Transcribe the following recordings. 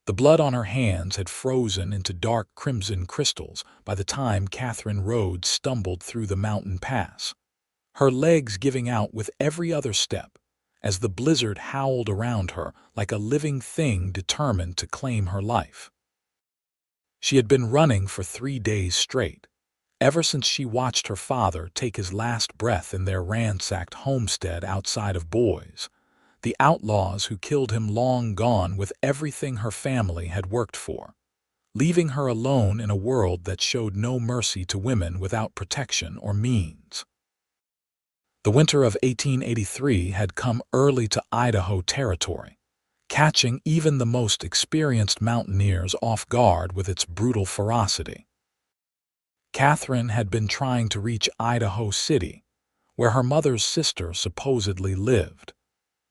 The blood on her hands had frozen into dark crimson crystals by the time Catherine Rhodes stumbled through the mountain pass, her legs giving out with every other step, as the blizzard howled around her like a living thing determined to claim her life. She had been running for 3 days straight, ever since she watched her father take his last breath in their ransacked homestead outside of Boise, the outlaws who killed him long gone with everything her family had worked for, leaving her alone in a world that showed no mercy to women without protection or means. The winter of 1883 had come early to Idaho territory, catching even the most experienced mountaineers off guard with its brutal ferocity. Catherine had been trying to reach Idaho City, where her mother's sister supposedly lived,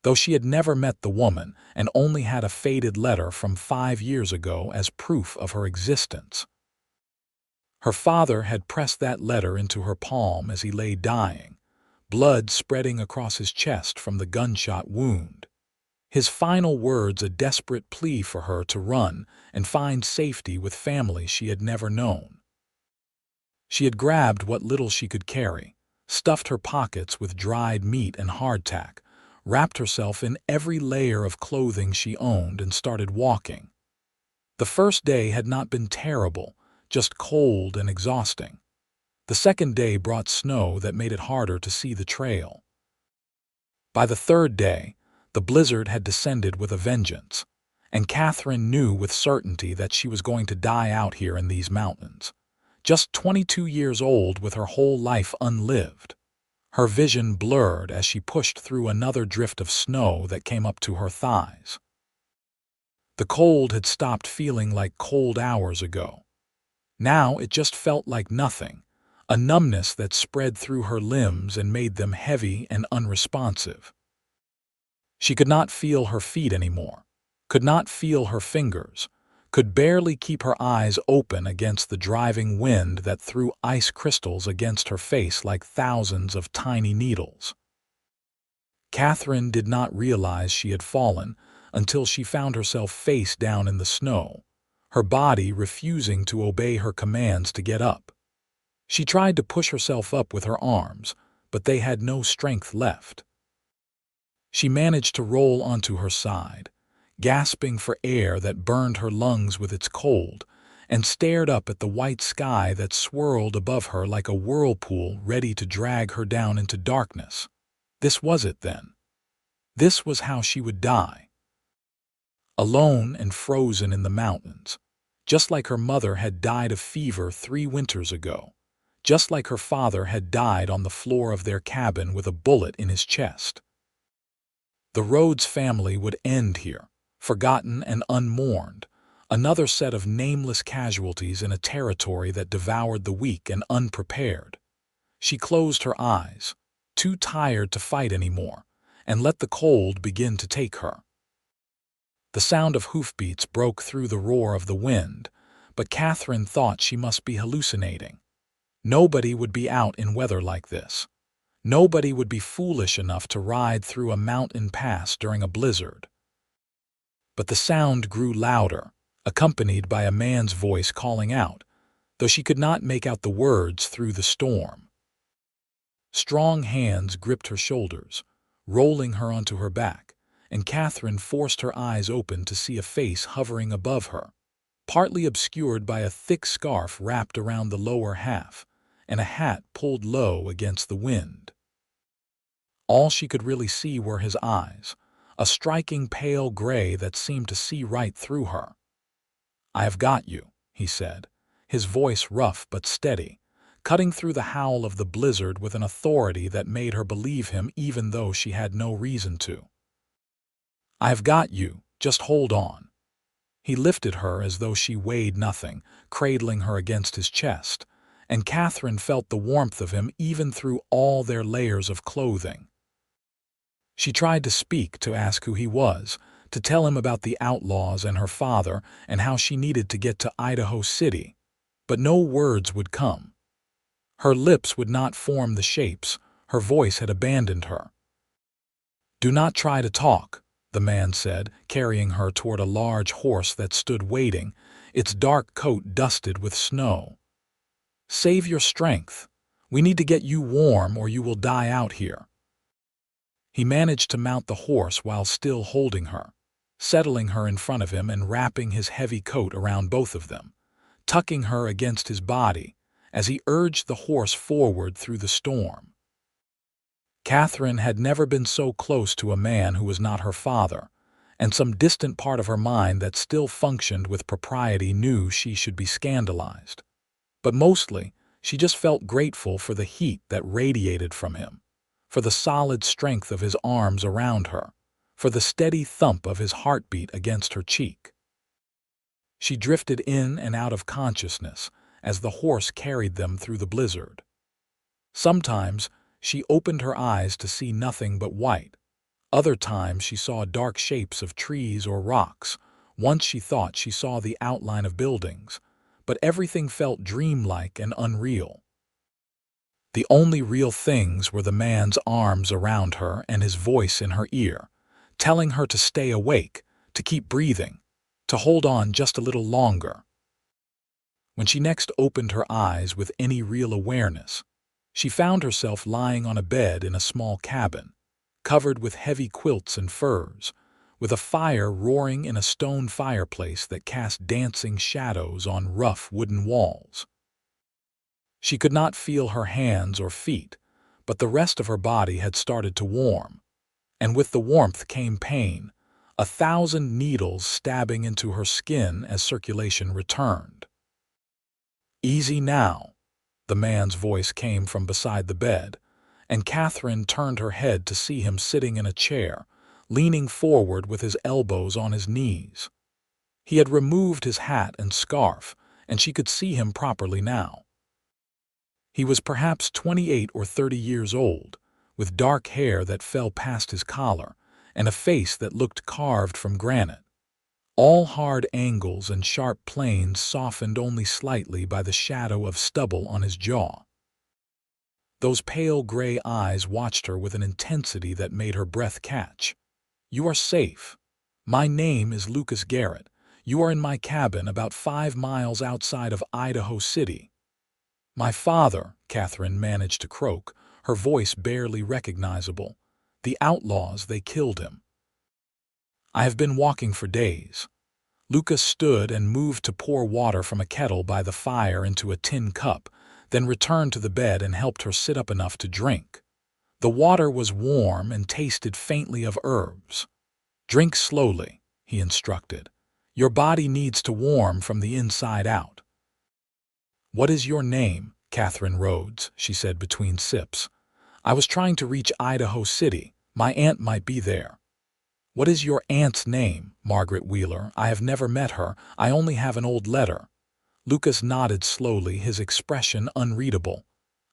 though she had never met the woman and only had a faded letter from 5 years ago as proof of her existence. Her father had pressed that letter into her palm as he lay dying, blood spreading across his chest from the gunshot wound, his final words a desperate plea for her to run and find safety with family she had never known. She had grabbed what little she could carry, stuffed her pockets with dried meat and hardtack, wrapped herself in every layer of clothing she owned, and started walking. The first day had not been terrible, just cold and exhausting. The second day brought snow that made it harder to see the trail. By the third day, the blizzard had descended with a vengeance, and Catherine knew with certainty that she was going to die out here in these mountains, just 22 years old with her whole life unlived. Her vision blurred as she pushed through another drift of snow that came up to her thighs. The cold had stopped feeling like cold hours ago. Now it just felt like nothing, a numbness that spread through her limbs and made them heavy and unresponsive. She could not feel her feet anymore, could not feel her fingers, could barely keep her eyes open against the driving wind that threw ice crystals against her face like thousands of tiny needles. Catherine did not realize she had fallen until she found herself face down in the snow, her body refusing to obey her commands to get up. She tried to push herself up with her arms, but they had no strength left. She managed to roll onto her side, gasping for air that burned her lungs with its cold, and stared up at the white sky that swirled above her like a whirlpool ready to drag her down into darkness. This was it then. This was how she would die. Alone and frozen in the mountains, just like her mother had died of fever 3 winters ago, just like her father had died on the floor of their cabin with a bullet in his chest. The Rhodes family would end here, forgotten and unmourned, another set of nameless casualties in a territory that devoured the weak and unprepared. She closed her eyes, too tired to fight anymore, and let the cold begin to take her. The sound of hoofbeats broke through the roar of the wind, but Catherine thought she must be hallucinating. Nobody would be out in weather like this. Nobody would be foolish enough to ride through a mountain pass during a blizzard. But the sound grew louder, accompanied by a man's voice calling out, though she could not make out the words through the storm. Strong hands gripped her shoulders, rolling her onto her back, and Catherine forced her eyes open to see a face hovering above her, partly obscured by a thick scarf wrapped around the lower half, and a hat pulled low against the wind. All she could really see were his eyes, a striking pale gray that seemed to see right through her. "I have got you," he said, his voice rough but steady, cutting through the howl of the blizzard with an authority that made her believe him even though she had no reason to. "I have got you, just hold on." He lifted her as though she weighed nothing, cradling her against his chest, and Catherine felt the warmth of him even through all their layers of clothing. She tried to speak, to ask who he was, to tell him about the outlaws and her father and how she needed to get to Idaho City, but no words would come. Her lips would not form the shapes, her voice had abandoned her. "Do not try to talk," the man said, carrying her toward a large horse that stood waiting, its dark coat dusted with snow. "Save your strength. We need to get you warm or you will die out here." He managed to mount the horse while still holding her, settling her in front of him and wrapping his heavy coat around both of them, tucking her against his body as he urged the horse forward through the storm. Catherine had never been so close to a man who was not her father, and some distant part of her mind that still functioned with propriety knew she should be scandalized. But mostly, she just felt grateful for the heat that radiated from him, for the solid strength of his arms around her, for the steady thump of his heartbeat against her cheek. She drifted in and out of consciousness as the horse carried them through the blizzard. Sometimes she opened her eyes to see nothing but white. Other times she saw dark shapes of trees or rocks. Once she thought she saw the outline of buildings, but everything felt dreamlike and unreal. The only real things were the man's arms around her and his voice in her ear, telling her to stay awake, to keep breathing, to hold on just a little longer. When she next opened her eyes with any real awareness, she found herself lying on a bed in a small cabin, covered with heavy quilts and furs, with a fire roaring in a stone fireplace that cast dancing shadows on rough wooden walls. She could not feel her hands or feet, but the rest of her body had started to warm, and with the warmth came pain, 1,000 needles stabbing into her skin as circulation returned. "Easy now," the man's voice came from beside the bed, and Catherine turned her head to see him sitting in a chair, leaning forward with his elbows on his knees. He had removed his hat and scarf, and she could see him properly now. He was perhaps 28 or 30 years old, with dark hair that fell past his collar, and a face that looked carved from granite. All hard angles and sharp planes softened only slightly by the shadow of stubble on his jaw. Those pale gray eyes watched her with an intensity that made her breath catch. "You are safe. My name is Lucas Garrett. You are in my cabin about 5 miles outside of Idaho City." "My father," Catherine managed to croak, her voice barely recognizable. "The outlaws, they killed him." "I have been walking for days." Lucas stood and moved to pour water from a kettle by the fire into a tin cup, then returned to the bed and helped her sit up enough to drink. The water was warm and tasted faintly of herbs. "Drink slowly," he instructed. "Your body needs to warm from the inside out." "What is your name, Catherine Rhodes?" she said between sips. "I was trying to reach Idaho City. My aunt might be there." "What is your aunt's name?" "Margaret Wheeler. I have never met her. I only have an old letter." Lucas nodded slowly, his expression unreadable.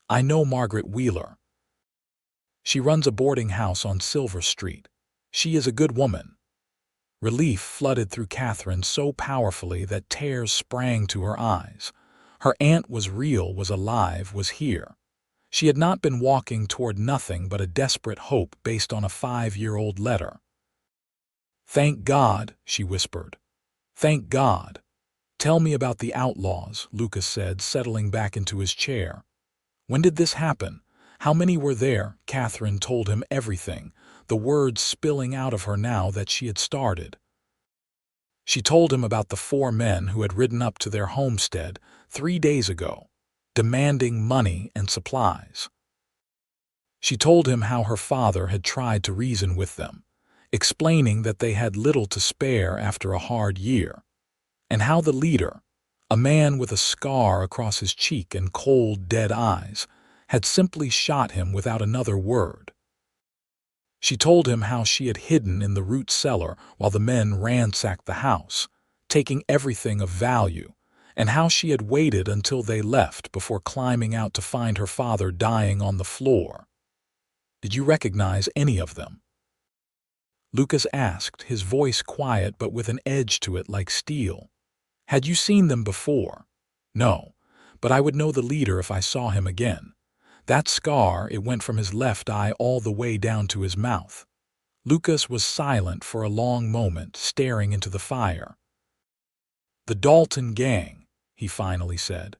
"I know Margaret Wheeler. She runs a boarding house on Silver Street. She is a good woman." Relief flooded through Catherine so powerfully that tears sprang to her eyes. Her aunt was real, was alive, was here. She had not been walking toward nothing but a desperate hope based on a 5-year-old letter. "Thank God," she whispered. "Thank God." "Tell me about the outlaws," Lucas said, settling back into his chair. "When did this happen? How many were there?" Catherine told him everything, the words spilling out of her now that she had started. She told him about the 4 men who had ridden up to their homestead 3 days ago, demanding money and supplies. She told him how her father had tried to reason with them, explaining that they had little to spare after a hard year, and how the leader, a man with a scar across his cheek and cold, dead eyes, had simply shot him without another word. She told him how she had hidden in the root cellar while the men ransacked the house, taking everything of value, and how she had waited until they left before climbing out to find her father dying on the floor. "Did you recognize any of them?" Lucas asked, his voice quiet but with an edge to it like steel. "Had you seen them before?" "No, but I would know the leader if I saw him again. That scar, it went from his left eye all the way down to his mouth. Lucas was silent for a long moment, staring into the fire. "The Dalton gang," he finally said.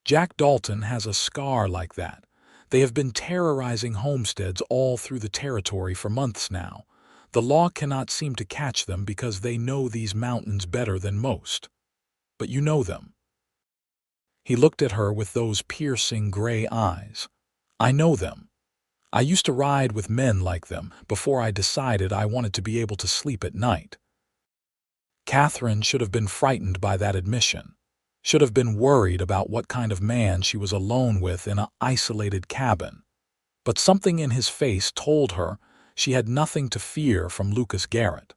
"Jack Dalton has a scar like that. They have been terrorizing homesteads all through the territory for months now. The law cannot seem to catch them because they know these mountains better than most. But you know them." He looked at her with those piercing gray eyes. "I know them. I used to ride with men like them before I decided I wanted to be able to sleep at night." Catherine should have been frightened by that admission, should have been worried about what kind of man she was alone with in an isolated cabin. But something in his face told her she had nothing to fear from Lucas Garrett.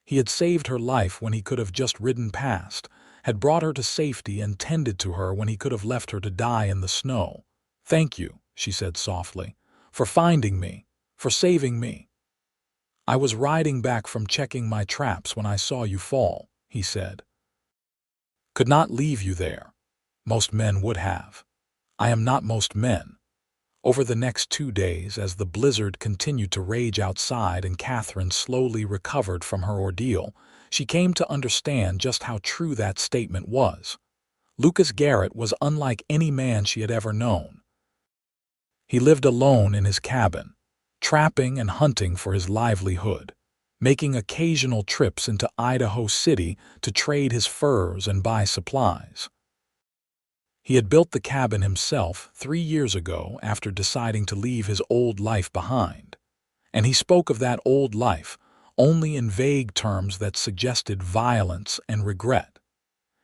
He had saved her life when he could have just ridden past, had brought her to safety and tended to her when he could have left her to die in the snow. "Thank you," she said softly, "for finding me, for saving me." "I was riding back from checking my traps when I saw you fall," he said. "Could not leave you there. Most men would have. I am not most men." Over the next 2 days, as the blizzard continued to rage outside and Catherine slowly recovered from her ordeal, she came to understand just how true that statement was. Lucas Garrett was unlike any man she had ever known. He lived alone in his cabin, trapping and hunting for his livelihood, making occasional trips into Idaho City to trade his furs and buy supplies. He had built the cabin himself 3 years ago after deciding to leave his old life behind, and he spoke of that old life only in vague terms that suggested violence and regret.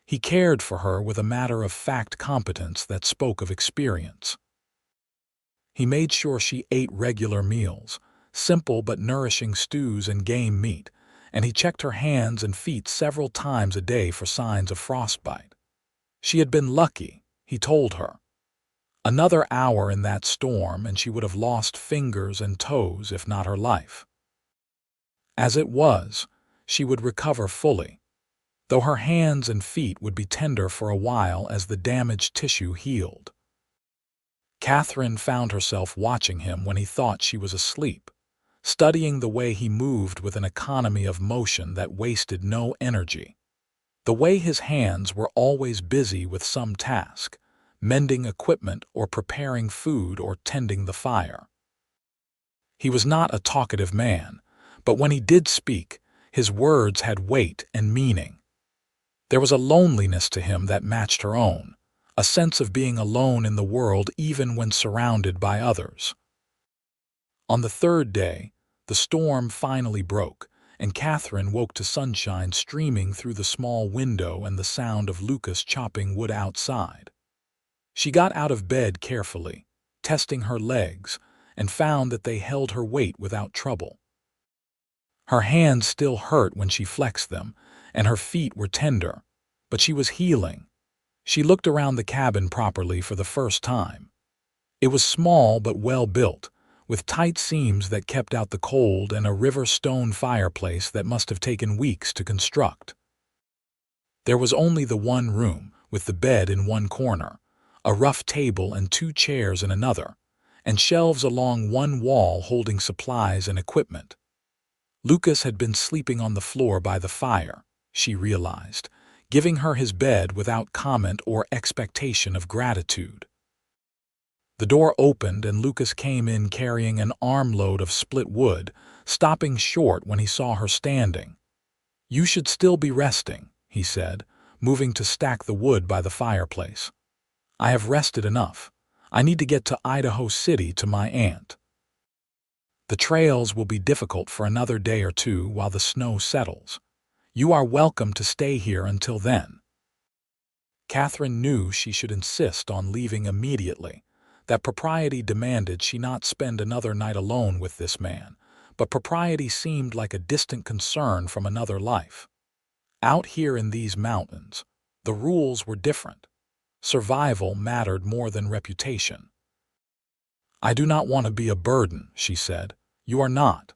He cared for her with a matter-of-fact competence that spoke of experience. He made sure she ate regular meals, simple but nourishing stews and game meat, and he checked her hands and feet several times a day for signs of frostbite. She had been lucky, he told her. Another hour in that storm and she would have lost fingers and toes, if not her life. As it was, she would recover fully, though her hands and feet would be tender for a while as the damaged tissue healed. Catherine found herself watching him when he thought she was asleep, studying the way he moved with an economy of motion that wasted no energy. The way his hands were always busy with some task, mending equipment or preparing food or tending the fire. He was not a talkative man, but when he did speak, his words had weight and meaning. There was a loneliness to him that matched her own, a sense of being alone in the world even when surrounded by others. On the third day, the storm finally broke, and Catherine woke to sunshine streaming through the small window and the sound of Lucas chopping wood outside. She got out of bed carefully, testing her legs, and found that they held her weight without trouble. Her hands still hurt when she flexed them, and her feet were tender, but she was healing. She looked around the cabin properly for the first time. It was small but well built, with tight seams that kept out the cold and a river stone fireplace that must have taken weeks to construct. There was only the one room, with the bed in one corner, a rough table and 2 chairs in another, and shelves along one wall holding supplies and equipment. Lucas had been sleeping on the floor by the fire, she realized, giving her his bed without comment or expectation of gratitude. The door opened and Lucas came in carrying an armload of split wood, stopping short when he saw her standing. "You should still be resting," he said, moving to stack the wood by the fireplace. "I have rested enough. I need to get to Idaho City to my aunt. The trails will be difficult for another day or two while the snow settles. You are welcome to stay here until then." Catherine knew she should insist on leaving immediately, that propriety demanded she not spend another night alone with this man, but propriety seemed like a distant concern from another life. Out here in these mountains, the rules were different. Survival mattered more than reputation. "I do not want to be a burden," she said. "You are not."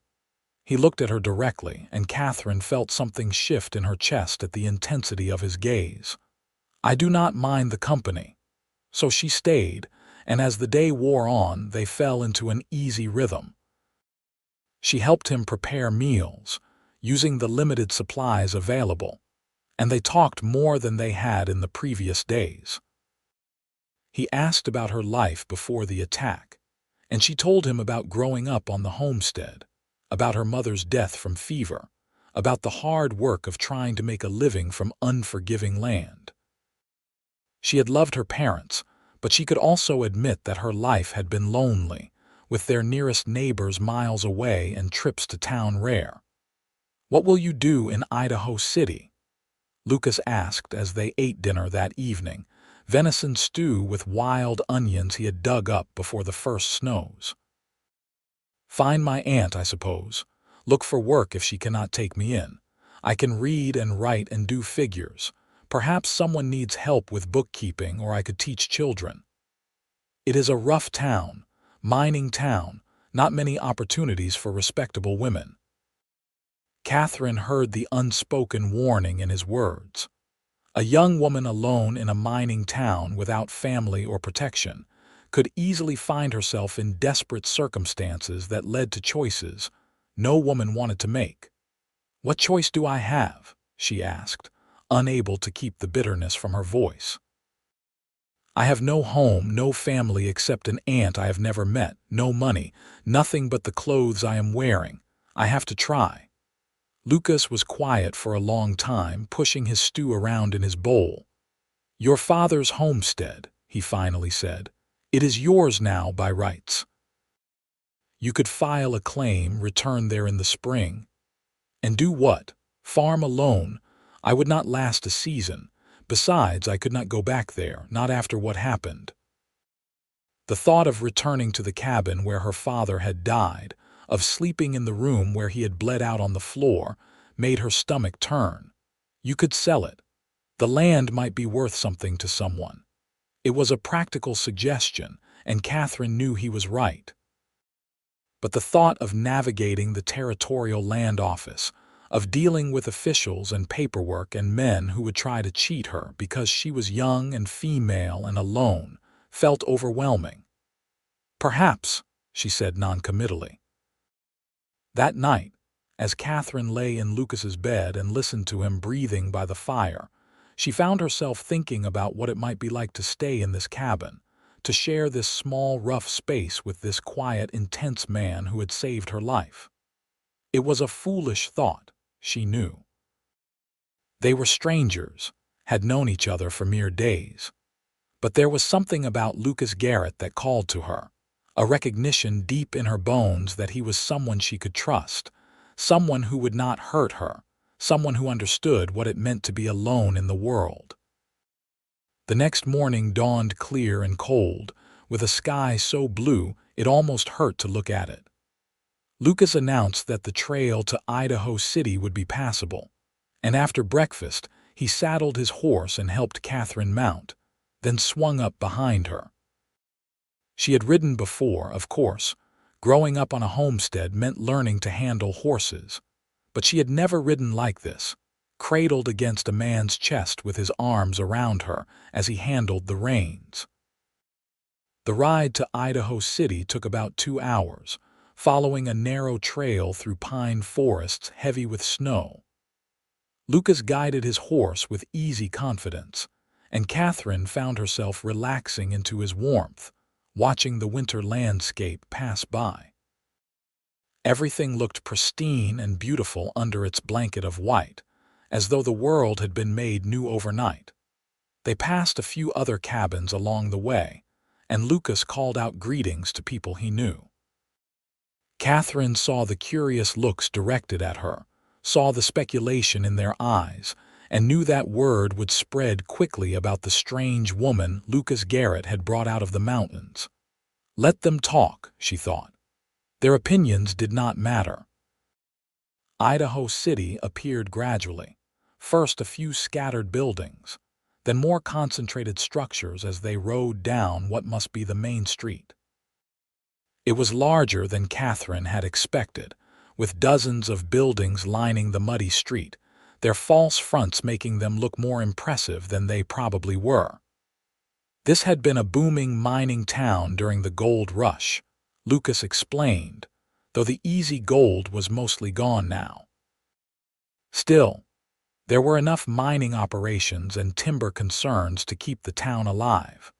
He looked at her directly, and Catherine felt something shift in her chest at the intensity of his gaze. "I do not mind the company." So she stayed, and as the day wore on, they fell into an easy rhythm. She helped him prepare meals, using the limited supplies available, and they talked more than they had in the previous days. He asked about her life before the attack, and she told him about growing up on the homestead, about her mother's death from fever, about the hard work of trying to make a living from unforgiving land. She had loved her parents, but she could also admit that her life had been lonely, with their nearest neighbors miles away and trips to town rare. "What will you do in Idaho City?" Lucas asked as they ate dinner that evening, venison stew with wild onions he had dug up before the first snows. "Find my aunt, I suppose. Look for work if she cannot take me in. I can read and write and do figures. Perhaps someone needs help with bookkeeping, or I could teach children. It is a rough town, mining town, not many opportunities for respectable women." Catherine heard the unspoken warning in his words. A young woman alone in a mining town without family or protection could easily find herself in desperate circumstances that led to choices no woman wanted to make. "What choice do I have?" she asked, unable to keep the bitterness from her voice. "I have no home, no family except an aunt I have never met, no money, nothing but the clothes I am wearing. I have to try." Lucas was quiet for a long time, pushing his stew around in his bowl. "Your father's homestead," he finally said. "It is yours now by rights. You could file a claim, return there in the spring." "And do what? Farm alone? I would not last a season. Besides, I could not go back there, not after what happened." The thought of returning to the cabin where her father had died, of sleeping in the room where he had bled out on the floor, made her stomach turn. You could sell it. The land might be worth something to someone. It was a practical suggestion, and Catherine knew he was right. But the thought of navigating the territorial land office, of dealing with officials and paperwork and men who would try to cheat her because she was young and female and alone, felt overwhelming. "Perhaps," she said noncommittally. That night, as Catherine lay in Lucas's bed and listened to him breathing by the fire, she found herself thinking about what it might be like to stay in this cabin, to share this small, rough space with this quiet, intense man who had saved her life. It was a foolish thought, she knew. They were strangers, had known each other for mere days. But there was something about Lucas Garrett that called to her, a recognition deep in her bones that he was someone she could trust, someone who would not hurt her, someone who understood what it meant to be alone in the world. The next morning dawned clear and cold, with a sky so blue it almost hurt to look at it. Lucas announced that the trail to Idaho City would be passable, and after breakfast he saddled his horse and helped Catherine mount, then swung up behind her. She had ridden before, of course. Growing up on a homestead meant learning to handle horses, but she had never ridden like this, cradled against a man's chest with his arms around her as he handled the reins. The ride to Idaho City took about 2 hours, following a narrow trail through pine forests heavy with snow. Lucas guided his horse with easy confidence, and Catherine found herself relaxing into his warmth, watching the winter landscape pass by. Everything looked pristine and beautiful under its blanket of white, as though the world had been made new overnight. They passed a few other cabins along the way, and Lucas called out greetings to people he knew. Catherine saw the curious looks directed at her, saw the speculation in their eyes, and knew that word would spread quickly about the strange woman Lucas Garrett had brought out of the mountains. Let them talk, she thought. Their opinions did not matter. Idaho City appeared gradually, first a few scattered buildings, then more concentrated structures as they rode down what must be the main street. It was larger than Catherine had expected, with dozens of buildings lining the muddy street, their false fronts making them look more impressive than they probably were. This had been a booming mining town during the gold rush, Lucas explained, though the easy gold was mostly gone now. Still, there were enough mining operations and timber concerns to keep the town alive,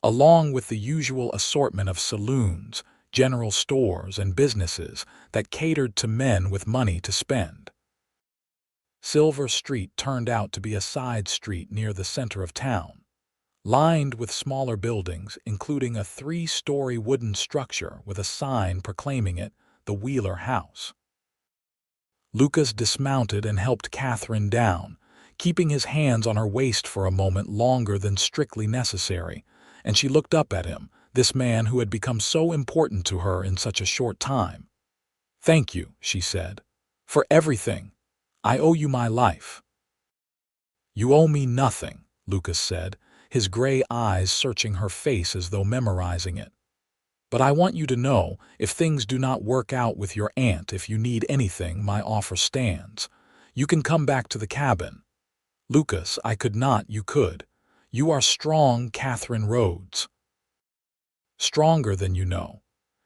along with the usual assortment of saloons, general stores, and businesses that catered to men with money to spend. Silver Street turned out to be a side street near the center of town, lined with smaller buildings, including a 3-story wooden structure with a sign proclaiming it the Wheeler House. Lucas dismounted and helped Catherine down, keeping his hands on her waist for a moment longer than strictly necessary, and she looked up at him, this man who had become so important to her in such a short time. "Thank you," she said, "for everything. I owe you my life." "You owe me nothing," Lucas said, his gray eyes searching her face as though memorizing it. "But I want you to know, if things do not work out with your aunt, if you need anything, my offer stands. You can come back to the cabin." "Lucas, I could not, you could. You are strong, Catherine Rhodes. Stronger than you know.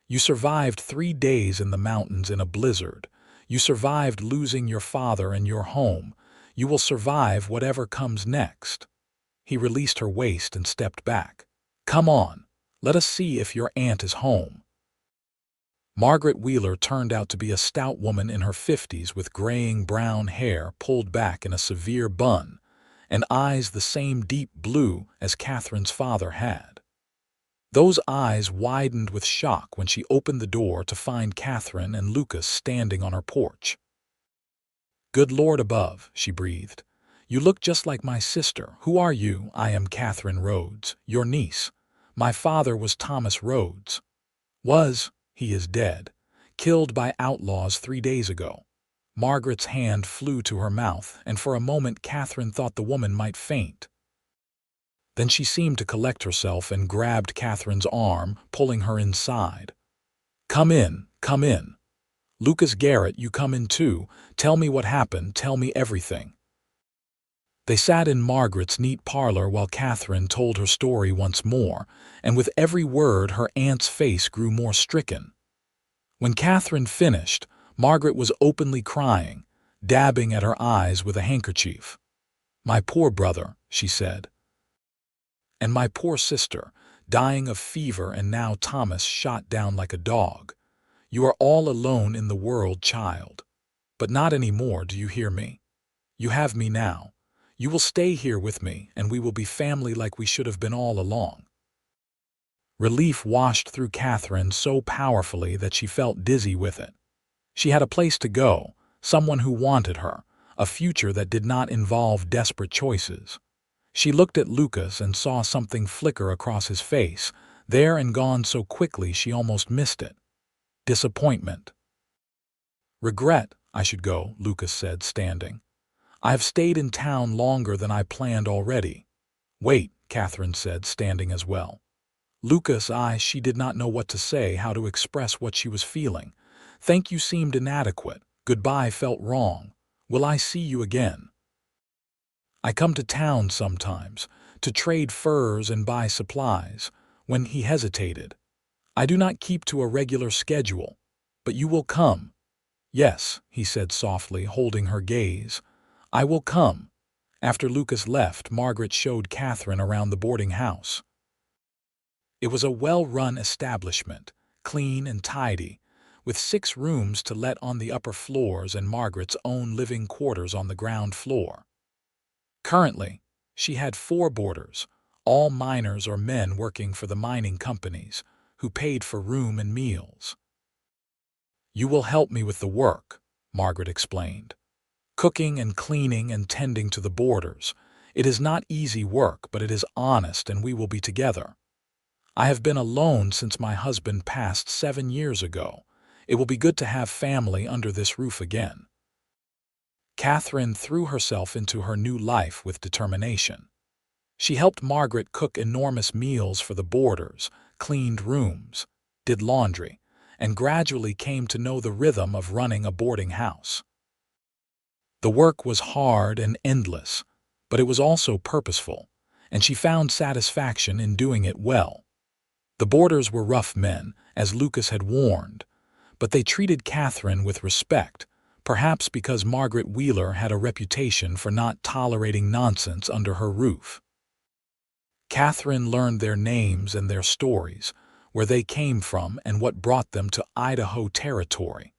You survived 3 days in the mountains in a blizzard. You survived losing your father and your home. You will survive whatever comes next." He released her waist and stepped back. "Come on, let us see if your aunt is home." Margaret Wheeler turned out to be a stout woman in her 50s with graying brown hair pulled back in a severe bun, and eyes the same deep blue as Catherine's father had. Those eyes widened with shock when she opened the door to find Catherine and Lucas standing on her porch. "Good Lord above," she breathed. "You look just like my sister. Who are you?" "I am Catherine Rhodes, your niece. My father was Thomas Rhodes." "Was? He is dead. Killed by outlaws 3 days ago." Margaret's hand flew to her mouth, and for a moment Catherine thought the woman might faint. Then she seemed to collect herself and grabbed Catherine's arm, pulling her inside. "Come in, come in. Lucas Garrett, you come in too. Tell me what happened, tell me everything." They sat in Margaret's neat parlor while Catherine told her story once more, and with every word her aunt's face grew more stricken. When Catherine finished, Margaret was openly crying, dabbing at her eyes with a handkerchief. "My poor brother," she said. "And my poor sister, dying of fever, and now Thomas shot down like a dog. You are all alone in the world, child. But not any more, do you hear me? You have me now. You will stay here with me, and we will be family like we should have been all along." Relief washed through Catherine so powerfully that she felt dizzy with it. She had a place to go, someone who wanted her, a future that did not involve desperate choices. She looked at Lucas and saw something flicker across his face, there and gone so quickly she almost missed it. Disappointment. "Regret I should go," Lucas said, standing. "I have stayed in town longer than I planned already." "Wait," Catherine said, standing as well. Lucas, she did not know what to say, how to express what she was feeling. "Thank you seemed inadequate. Goodbye felt wrong. Will I see you again?" "I come to town sometimes, to trade furs and buy supplies." When he hesitated, "I do not keep to a regular schedule, but you will come." "Yes," he said softly, holding her gaze. "I will come." After Lucas left, Margaret showed Catherine around the boarding house. It was a well-run establishment, clean and tidy, with 6 rooms to let on the upper floors and Margaret's own living quarters on the ground floor. Currently, she had 4 boarders, all miners or men working for the mining companies, who paid for room and meals. "You will help me with the work," Margaret explained. "Cooking and cleaning and tending to the boarders. It is not easy work, but it is honest, and we will be together. I have been alone since my husband passed 7 years ago. It will be good to have family under this roof again." Catherine threw herself into her new life with determination. She helped Margaret cook enormous meals for the boarders, cleaned rooms, did laundry, and gradually came to know the rhythm of running a boarding house. The work was hard and endless, but it was also purposeful, and she found satisfaction in doing it well. The boarders were rough men, as Lucas had warned, but they treated Catherine with respect, perhaps because Margaret Wheeler had a reputation for not tolerating nonsense under her roof. Catherine learned their names and their stories, where they came from and what brought them to Idaho Territory,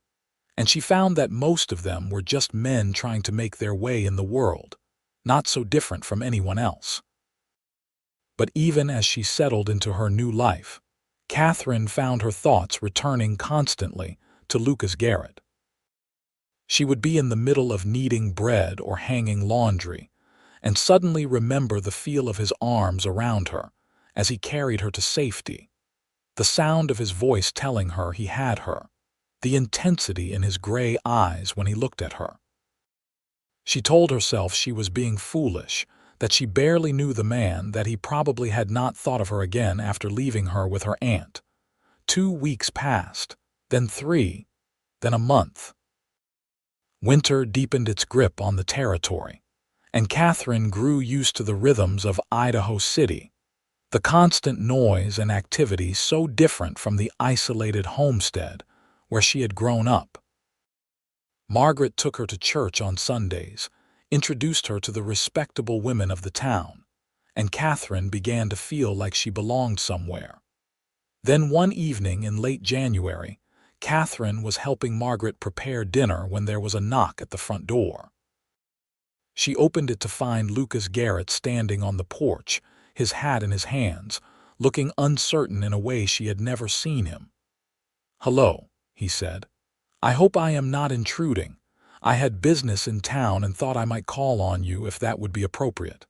and she found that most of them were just men trying to make their way in the world, not so different from anyone else. But even as she settled into her new life, Catherine found her thoughts returning constantly to Lucas Garrett. She would be in the middle of kneading bread or hanging laundry, and suddenly remember the feel of his arms around her as he carried her to safety, the sound of his voice telling her he had her, the intensity in his gray eyes when he looked at her. She told herself she was being foolish, that she barely knew the man, that he probably had not thought of her again after leaving her with her aunt. 2 weeks passed, then 3, then a month. Winter deepened its grip on the territory, and Catherine grew used to the rhythms of Idaho City, the constant noise and activity so different from the isolated homestead where she had grown up. Margaret took her to church on Sundays, introduced her to the respectable women of the town, and Catherine began to feel like she belonged somewhere. Then one evening in late January, Catherine was helping Margaret prepare dinner when there was a knock at the front door. She opened it to find Lucas Garrett standing on the porch, his hat in his hands, looking uncertain in a way she had never seen him. "Hello," he said. "I hope I am not intruding. I had business in town and thought I might call on you if that would be appropriate."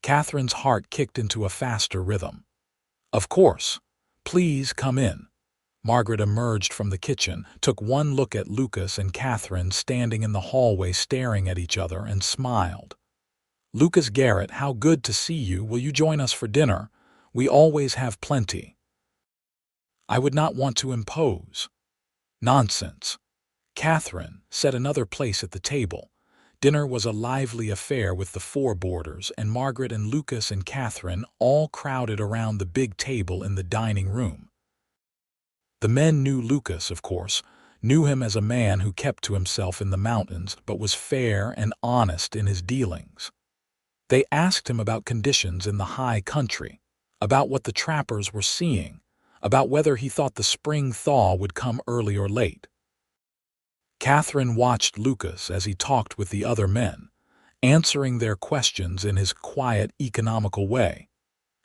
Catherine's heart kicked into a faster rhythm. "Of course. Please come in." Margaret emerged from the kitchen, took one look at Lucas and Catherine standing in the hallway staring at each other, and smiled. "Lucas Garrett, how good to see you. Will you join us for dinner? We always have plenty." "I would not want to impose." "Nonsense." Catherine set another place at the table. Dinner was a lively affair with the 4 boarders, and Margaret and Lucas and Catherine all crowded around the big table in the dining room. The men knew Lucas, of course, knew him as a man who kept to himself in the mountains but was fair and honest in his dealings. They asked him about conditions in the high country, about what the trappers were seeing, about whether he thought the spring thaw would come early or late. Catherine watched Lucas as he talked with the other men, answering their questions in his quiet, economical way,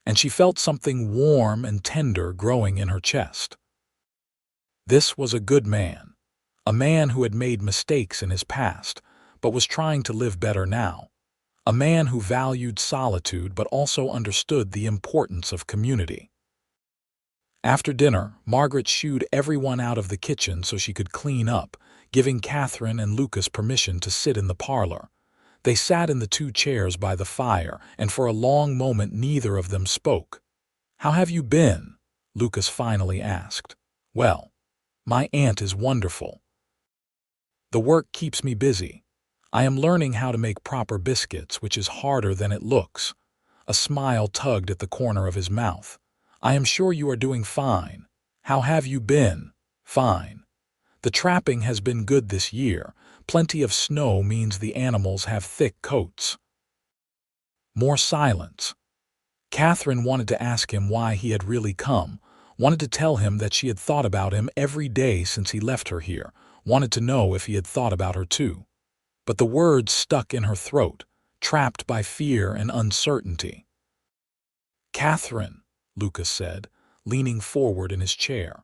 and she felt something warm and tender growing in her chest. This was a good man, a man who had made mistakes in his past, but was trying to live better now, a man who valued solitude but also understood the importance of community. After dinner, Margaret shooed everyone out of the kitchen so she could clean up, giving Catherine and Lucas permission to sit in the parlor. They sat in the 2 chairs by the fire, and for a long moment neither of them spoke. "How have you been?" Lucas finally asked. "Well, my aunt is wonderful. The work keeps me busy. I am learning how to make proper biscuits, which is harder than it looks." A smile tugged at the corner of his mouth. "I am sure you are doing fine. How have you been?" "Fine. The trapping has been good this year. Plenty of snow means the animals have thick coats." More silence. Catherine wanted to ask him why he had really come, wanted to tell him that she had thought about him every day since he left her here, wanted to know if he had thought about her too. But the words stuck in her throat, trapped by fear and uncertainty. "Catherine," Lucas said, leaning forward in his chair,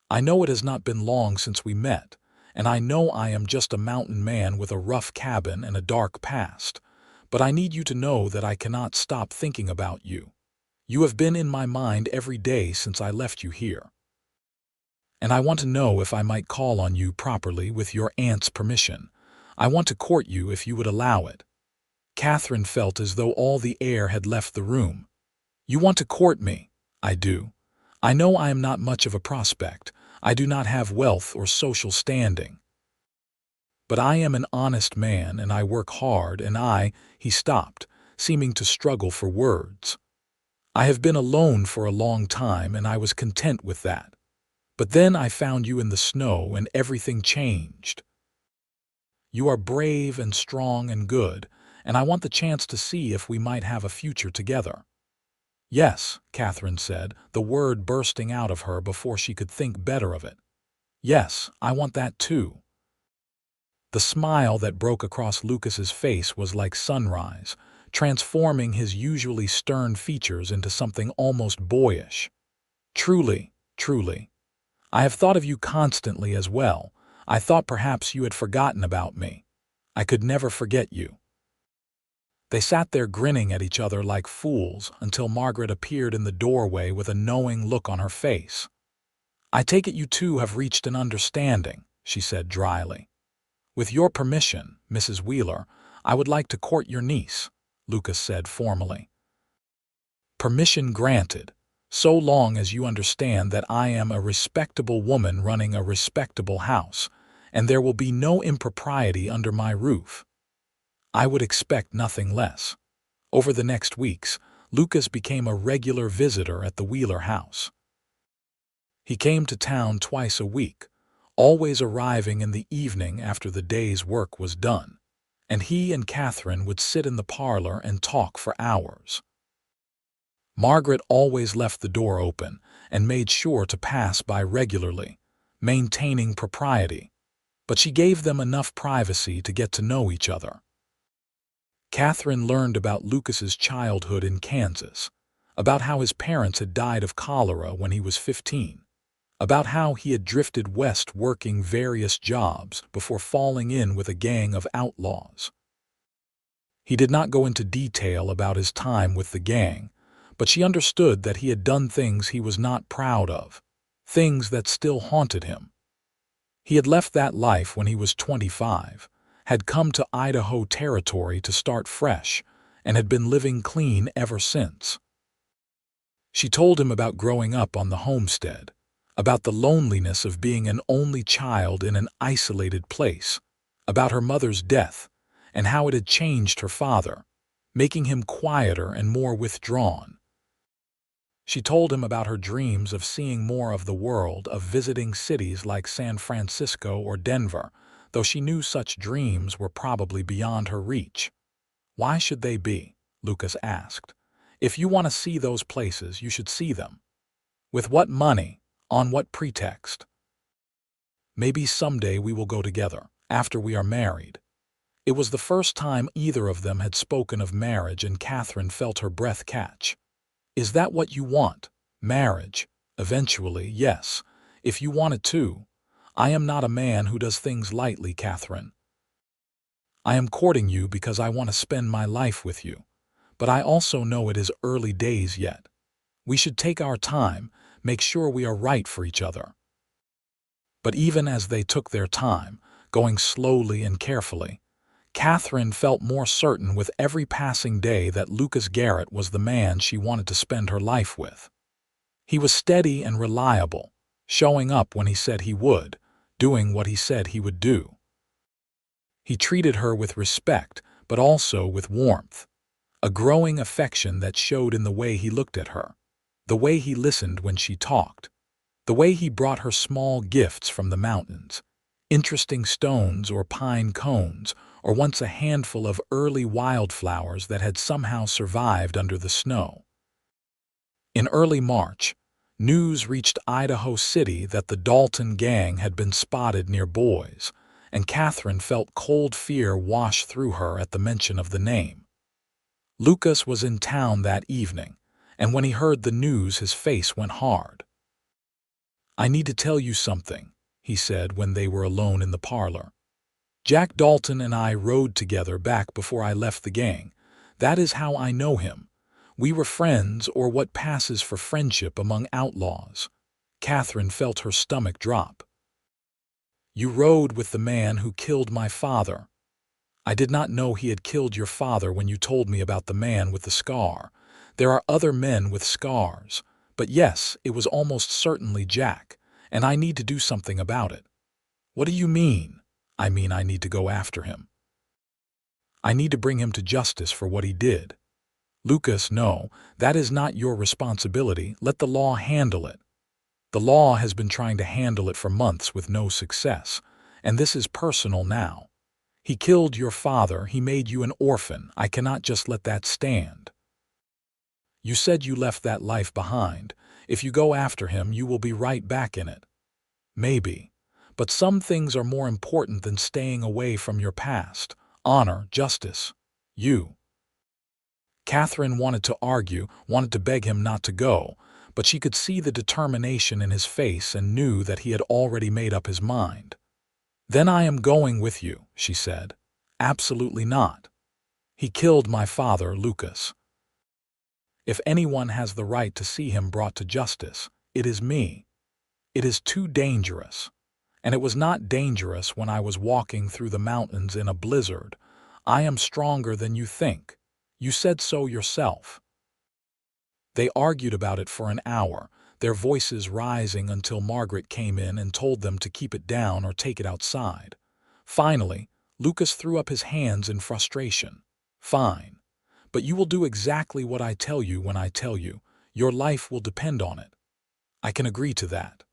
"I know it has not been long since we met, and I know I am just a mountain man with a rough cabin and a dark past, but I need you to know that I cannot stop thinking about you. You have been in my mind every day since I left you here. And I want to know if I might call on you properly with your aunt's permission. I want to court you if you would allow it." Catherine felt as though all the air had left the room. "You want to court me?" "I do. I know I am not much of a prospect. I do not have wealth or social standing. But I am an honest man and I work hard, and He stopped, seeming to struggle for words. "I have been alone for a long time and I was content with that. But then I found you in the snow and everything changed. You are brave and strong and good, and I want the chance to see if we might have a future together." "Yes," Catherine said, the word bursting out of her before she could think better of it. "Yes, I want that too." The smile that broke across Lucas's face was like sunrise, transforming his usually stern features into something almost boyish. "Truly, truly. I have thought of you constantly as well. I thought perhaps you had forgotten about me. I could never forget you." They sat there grinning at each other like fools until Margaret appeared in the doorway with a knowing look on her face. "I take it you two have reached an understanding," she said dryly. "With your permission, Mrs. Wheeler, I would like to court your niece," Lucas said formally. "Permission granted, so long as you understand that I am a respectable woman running a respectable house, and there will be no impropriety under my roof." I would expect nothing less. Over the next weeks, Lucas became a regular visitor at the Wheeler house. He came to town twice a week, always arriving in the evening after the day's work was done, and he and Catherine would sit in the parlor and talk for hours. Margaret always left the door open and made sure to pass by regularly, maintaining propriety, but she gave them enough privacy to get to know each other. Catherine learned about Lucas's childhood in Kansas, about how his parents had died of cholera when he was 15, about how he had drifted west working various jobs before falling in with a gang of outlaws. He did not go into detail about his time with the gang, but she understood that he had done things he was not proud of, things that still haunted him. He had left that life when he was 25, had come to Idaho territory to start fresh, and had been living clean ever since. She told him about growing up on the homestead, about the loneliness of being an only child in an isolated place, about her mother's death, and how it had changed her father, making him quieter and more withdrawn. She told him about her dreams of seeing more of the world, of visiting cities like San Francisco or Denver, though she knew such dreams were probably beyond her reach. "Why should they be?" Lucas asked. "If you want to see those places, you should see them. With what money? On what pretext? Maybe someday we will go together, after we are married." It was the first time either of them had spoken of marriage, and Catherine felt her breath catch. "Is that what you want? Marriage? Eventually, yes, if you want it too. I am not a man who does things lightly, Catherine. I am courting you because I want to spend my life with you, but I also know it is early days yet. We should take our time, make sure we are right for each other." But even as they took their time, going slowly and carefully, Catherine felt more certain with every passing day that Lucas Garrett was the man she wanted to spend her life with. He was steady and reliable, showing up when he said he would, doing what he said he would do. He treated her with respect, but also with warmth, a growing affection that showed in the way he looked at her, the way he listened when she talked, the way he brought her small gifts from the mountains, interesting stones or pine cones, or once a handful of early wildflowers that had somehow survived under the snow. In early March, news reached Idaho City that the Dalton gang had been spotted near Boise, and Catherine felt cold fear wash through her at the mention of the name. Lucas was in town that evening, and when he heard the news his face went hard. "I need to tell you something," he said when they were alone in the parlor. "Jack Dalton and I rode together back before I left the gang. That is how I know him. We were friends, or what passes for friendship among outlaws." Catherine felt her stomach drop. "You rode with the man who killed my father." "I did not know he had killed your father when you told me about the man with the scar. There are other men with scars. But yes, it was almost certainly Jack, and I need to do something about it." "What do you mean?" "I mean I need to go after him. I need to bring him to justice for what he did." "Lucas, no, that is not your responsibility. Let the law handle it." The law has been trying to handle it for months with no success, and this is personal now. He killed your father, he made you an orphan. I cannot just let that stand. You said you left that life behind. If you go after him, you will be right back in it. Maybe. But some things are more important than staying away from your past. Honor, justice. You. Catherine wanted to argue, wanted to beg him not to go, but she could see the determination in his face and knew that he had already made up his mind. Then I am going with you, she said. Absolutely not. He killed my father, Lucas. If anyone has the right to see him brought to justice, it is me. It is too dangerous. And it was not dangerous when I was walking through the mountains in a blizzard. I am stronger than you think. You said so yourself. They argued about it for an hour, their voices rising until Margaret came in and told them to keep it down or take it outside. Finally, Lucas threw up his hands in frustration. Fine. But you will do exactly what I tell you when I tell you. Your life will depend on it. I can agree to that.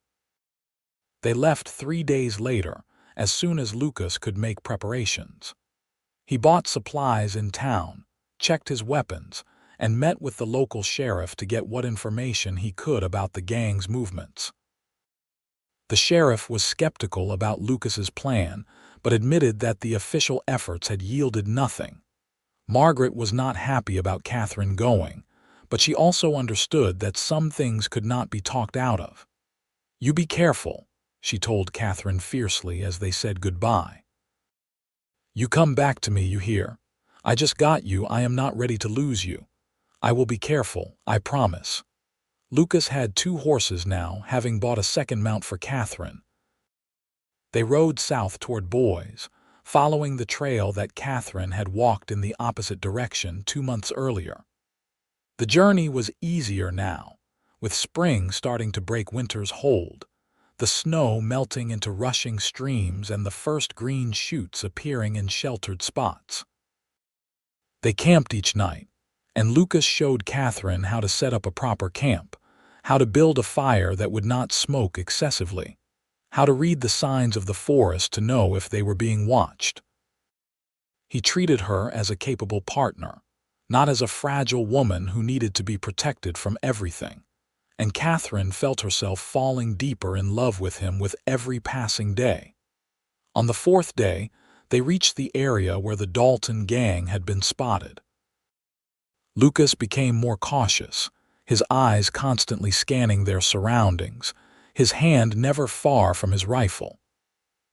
They left 3 days later, as soon as Lucas could make preparations. He bought supplies in town, checked his weapons, and met with the local sheriff to get what information he could about the gang's movements. The sheriff was skeptical about Lucas's plan, but admitted that the official efforts had yielded nothing. Margaret was not happy about Catherine going, but she also understood that some things could not be talked out of. You be careful, she told Catherine fiercely as they said goodbye. You come back to me, you hear? I just got you, I am not ready to lose you. I will be careful, I promise. Lucas had 2 horses now, having bought a second mount for Catherine. They rode south toward Boise, following the trail that Catherine had walked in the opposite direction 2 months earlier. The journey was easier now, with spring starting to break winter's hold, the snow melting into rushing streams and the first green shoots appearing in sheltered spots. They camped each night, and Lucas showed Catherine how to set up a proper camp, how to build a fire that would not smoke excessively, how to read the signs of the forest to know if they were being watched. He treated her as a capable partner, not as a fragile woman who needed to be protected from everything, and Catherine felt herself falling deeper in love with him with every passing day. On the 4th day, they reached the area where the Dalton gang had been spotted. Lucas became more cautious, his eyes constantly scanning their surroundings, his hand never far from his rifle.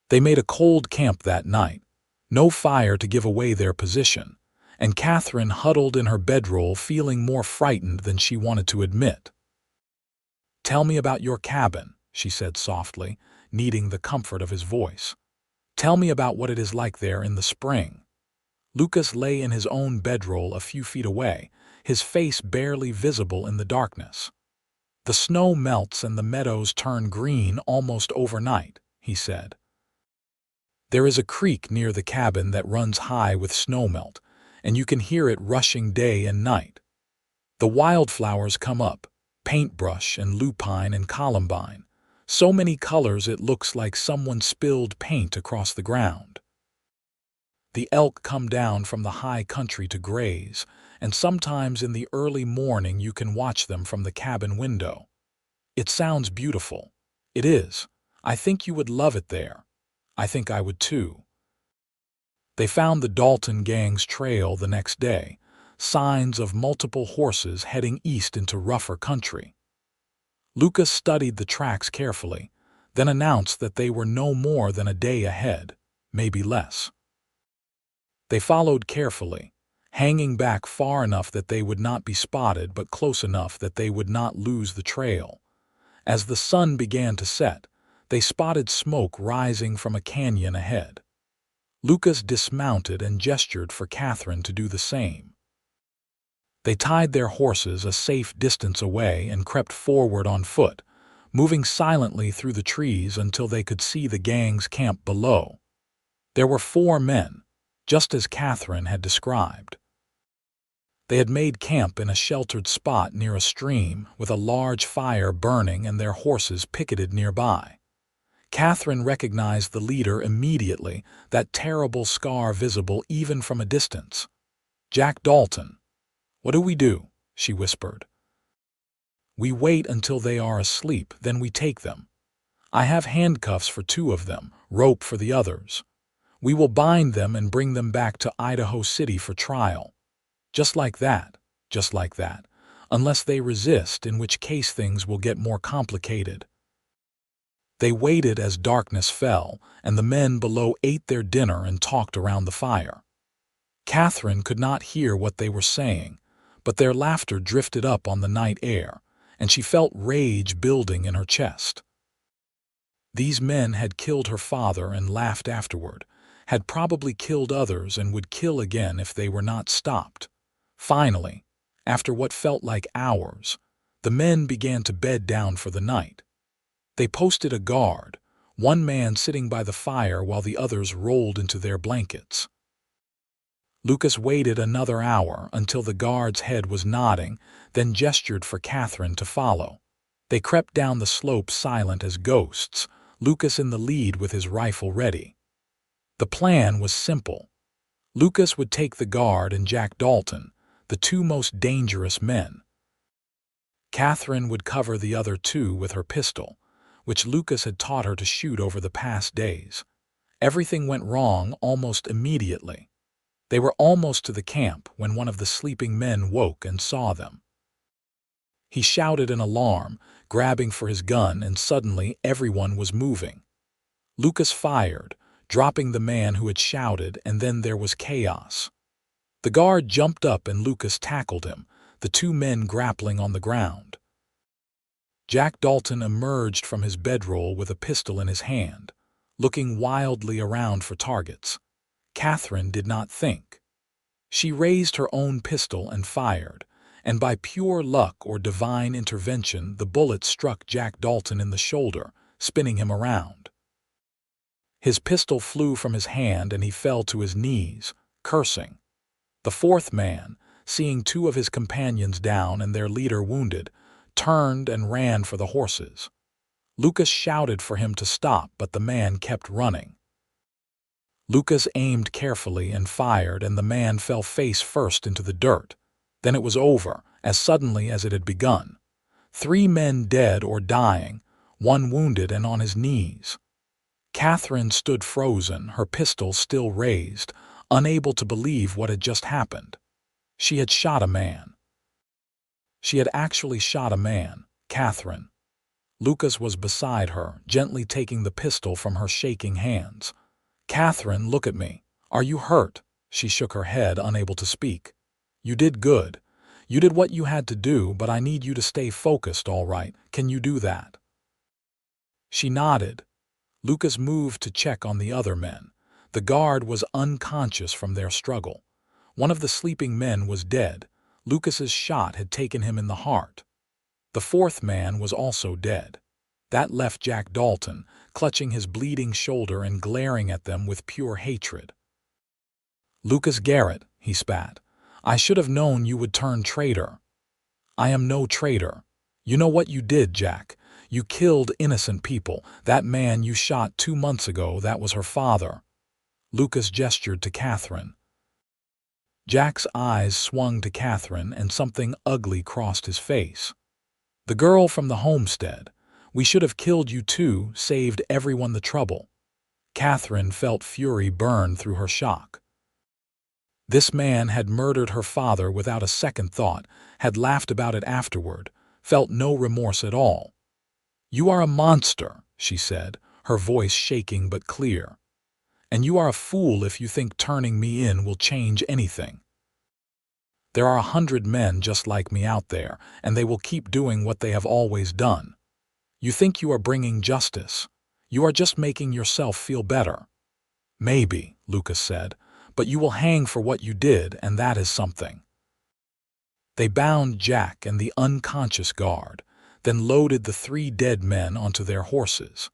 They made a cold camp that night, no fire to give away their position, and Catherine huddled in her bedroll feeling more frightened than she wanted to admit. Tell me about your cabin, she said softly, needing the comfort of his voice. Tell me about what it is like there in the spring. Lucas lay in his own bedroll a few feet away, his face barely visible in the darkness. The snow melts and the meadows turn green almost overnight, he said. There is a creek near the cabin that runs high with snowmelt, and you can hear it rushing day and night. The wildflowers come up, paintbrush and lupine and columbine, so many colors it looks like someone spilled paint across the ground. The elk come down from the high country to graze, and sometimes in the early morning you can watch them from the cabin window. It sounds beautiful. It is. I think you would love it there. I think I would too. They found the Dalton gang's trail the next day, signs of multiple horses heading east into rougher country. Lucas studied the tracks carefully, then announced that they were no more than a day ahead, maybe less. They followed carefully, hanging back far enough that they would not be spotted but close enough that they would not lose the trail. As the sun began to set, they spotted smoke rising from a canyon ahead. Lucas dismounted and gestured for Catherine to do the same. They tied their horses a safe distance away and crept forward on foot, moving silently through the trees until they could see the gang's camp below. There were 4 men, just as Catherine had described. They had made camp in a sheltered spot near a stream, with a large fire burning and their horses picketed nearby. Catherine recognized the leader immediately, that terrible scar visible even from a distance. "Jack Dalton." "What do we do?" she whispered. "We wait until they are asleep, then we take them. I have handcuffs for 2 of them, rope for the others. We will bind them and bring them back to Idaho City for trial. Just like that, just like that. Unless they resist, in which case things will get more complicated." They waited as darkness fell, and the men below ate their dinner and talked around the fire. Catherine could not hear what they were saying, but their laughter drifted up on the night air, and she felt rage building in her chest. These men had killed her father and laughed afterward, had probably killed others and would kill again if they were not stopped. Finally, after what felt like hours, the men began to bed down for the night. They posted a guard, one man sitting by the fire while the others rolled into their blankets. Lucas waited another hour until the guard's head was nodding, then gestured for Catherine to follow. They crept down the slope silent as ghosts, Lucas in the lead with his rifle ready. The plan was simple. Lucas would take the guard and Jack Dalton, the 2 most dangerous men. Catherine would cover the other 2 with her pistol, which Lucas had taught her to shoot over the past days. Everything went wrong almost immediately. They were almost to the camp when one of the sleeping men woke and saw them. He shouted in alarm, grabbing for his gun, and suddenly everyone was moving. Lucas fired, dropping the man who had shouted, and then there was chaos. The guard jumped up and Lucas tackled him, the 2 men grappling on the ground. Jack Dalton emerged from his bedroll with a pistol in his hand, looking wildly around for targets. Catherine did not think. She raised her own pistol and fired, and by pure luck or divine intervention the bullet struck Jack Dalton in the shoulder, spinning him around. His pistol flew from his hand and he fell to his knees, cursing. The 4th man, seeing 2 of his companions down and their leader wounded, turned and ran for the horses. Lucas shouted for him to stop, but the man kept running. Lucas aimed carefully and fired, and the man fell face first into the dirt. Then it was over, as suddenly as it had begun. 3 men dead or dying, 1 wounded and on his knees. Catherine stood frozen, her pistol still raised, unable to believe what had just happened. She had shot a man. She had actually shot a man, Catherine. Lucas was beside her, gently taking the pistol from her shaking hands. "Catherine, look at me. Are you hurt?" She shook her head, unable to speak. "You did good. You did what you had to do, but I need you to stay focused, all right? Can you do that?" She nodded. Lucas moved to check on the other men. The guard was unconscious from their struggle. One of the sleeping men was dead. Lucas's shot had taken him in the heart. The 4th man was also dead. That left Jack Dalton, clutching his bleeding shoulder and glaring at them with pure hatred. "Lucas Garrett," he spat, "I should have known you would turn traitor." "I am no traitor. You know what you did, Jack. You killed innocent people. That man you shot 2 months ago, that was her father." Lucas gestured to Catherine. Jack's eyes swung to Catherine, and something ugly crossed his face. "The girl from the homestead. We should have killed you too, saved everyone the trouble." Catherine felt fury burn through her shock. This man had murdered her father without a second thought, had laughed about it afterward, felt no remorse at all. "You are a monster," she said, her voice shaking but clear. "And you are a fool if you think turning me in will change anything. There are 100 men just like me out there, and they will keep doing what they have always done. You think you are bringing justice. You are just making yourself feel better." "Maybe," Lucas said, "but you will hang for what you did, and that is something." They bound Jack and the unconscious guard, then loaded the 3 dead men onto their horses.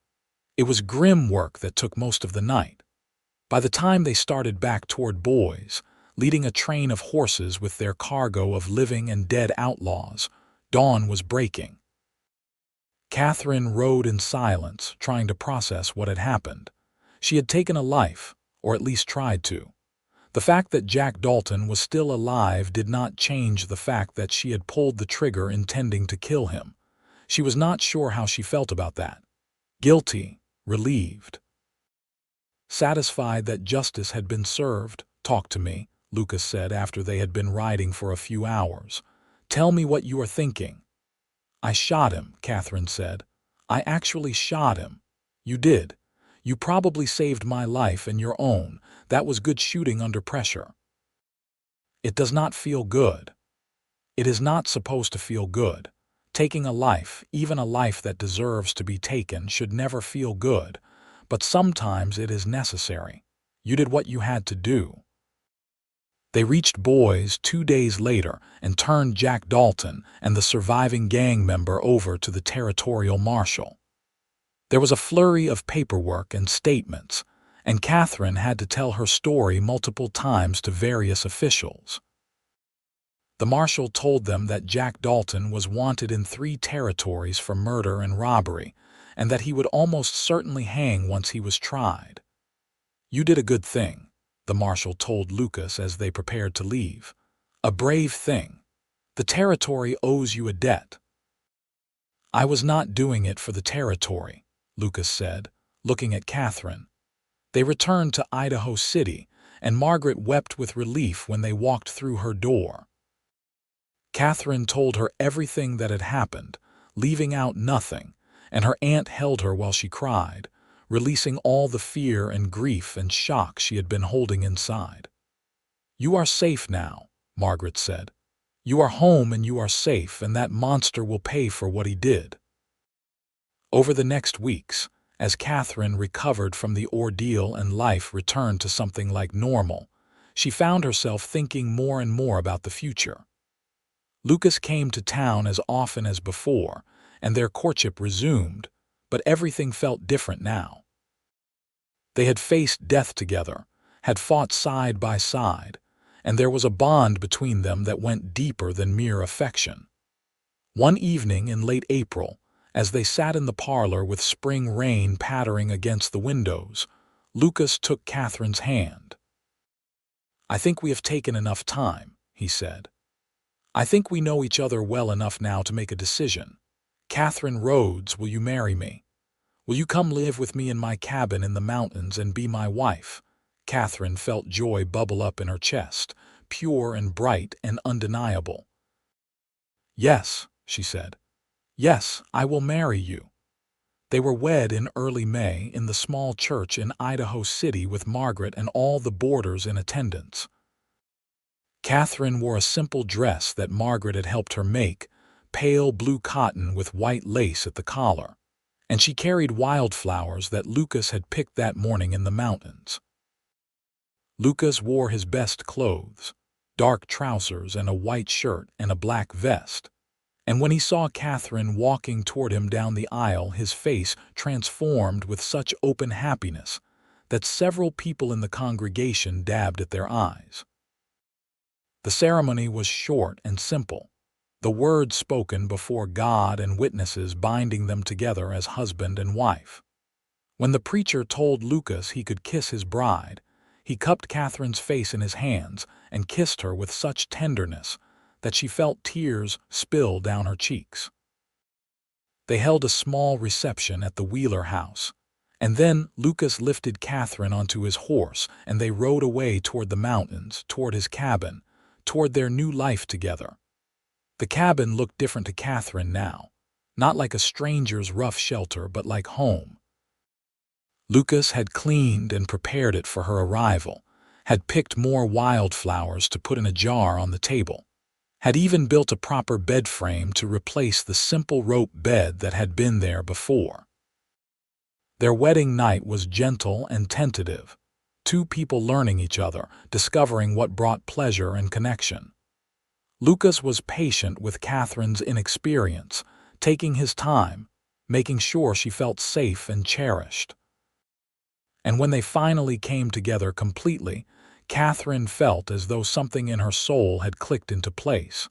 It was grim work that took most of the night. By the time they started back toward Boise, leading a train of horses with their cargo of living and dead outlaws. Dawn was breaking. Catherine rode in silence, trying to process what had happened. She had taken a life, or at least tried to. The fact that Jack Dalton was still alive did not change the fact that she had pulled the trigger intending to kill him. She was not sure how she felt about that. Guilty, relieved, satisfied that justice had been served. "Talk to me," Lucas said after they had been riding for a few hours. "Tell me what you are thinking." "I shot him," Catherine said. "I actually shot him." "You did. You probably saved my life and your own. That was good shooting under pressure." "It does not feel good." "It is not supposed to feel good. Taking a life, even a life that deserves to be taken, should never feel good. But sometimes it is necessary. You did what you had to do." They reached Boise 2 days later and turned Jack Dalton and the surviving gang member over to the territorial marshal. There was a flurry of paperwork and statements, and Catherine had to tell her story multiple times to various officials. The marshal told them that Jack Dalton was wanted in 3 territories for murder and robbery, and that he would almost certainly hang once he was tried. "You did a good thing," the marshal told Lucas as they prepared to leave. "A brave thing. The territory owes you a debt." "I was not doing it for the territory," Lucas said, looking at Catherine. They returned to Idaho City, and Margaret wept with relief when they walked through her door. Catherine told her everything that had happened, leaving out nothing, and her aunt held her while she cried, releasing all the fear and grief and shock she had been holding inside. "You are safe now," Margaret said. "You are home and you are safe, and that monster will pay for what he did." Over the next weeks, as Catherine recovered from the ordeal and life returned to something like normal, she found herself thinking more and more about the future. Lucas came to town as often as before, and their courtship resumed, but everything felt different now. They had faced death together, had fought side by side, and there was a bond between them that went deeper than mere affection. One evening in late April, as they sat in the parlor with spring rain pattering against the windows, Lucas took Catherine's hand. "I think we have taken enough time," he said. "I think we know each other well enough now to make a decision. Catherine Rhodes, will you marry me? Will you come live with me in my cabin in the mountains and be my wife?" Catherine felt joy bubble up in her chest, pure and bright and undeniable. "Yes," she said. "Yes, I will marry you." They were wed in early May in the small church in Idaho City with Margaret and all the boarders in attendance. Catherine wore a simple dress that Margaret had helped her make, pale blue cotton with white lace at the collar, and she carried wildflowers that Lucas had picked that morning in the mountains. Lucas wore his best clothes, dark trousers and a white shirt and a black vest, and when he saw Catherine walking toward him down the aisle, his face transformed with such open happiness that several people in the congregation dabbed at their eyes. The ceremony was short and simple, the words spoken before God and witnesses binding them together as husband and wife. When the preacher told Lucas he could kiss his bride, he cupped Catherine's face in his hands and kissed her with such tenderness that she felt tears spill down her cheeks. They held a small reception at the Wheeler house, and then Lucas lifted Catherine onto his horse and they rode away toward the mountains, toward his cabin, toward their new life together. The cabin looked different to Catherine now, not like a stranger's rough shelter, but like home. Lucas had cleaned and prepared it for her arrival, had picked more wildflowers to put in a jar on the table, had even built a proper bed frame to replace the simple rope bed that had been there before. Their wedding night was gentle and tentative, 2 people learning each other, discovering what brought pleasure and connection. Lucas was patient with Catherine's inexperience, taking his time, making sure she felt safe and cherished. And when they finally came together completely, Catherine felt as though something in her soul had clicked into place.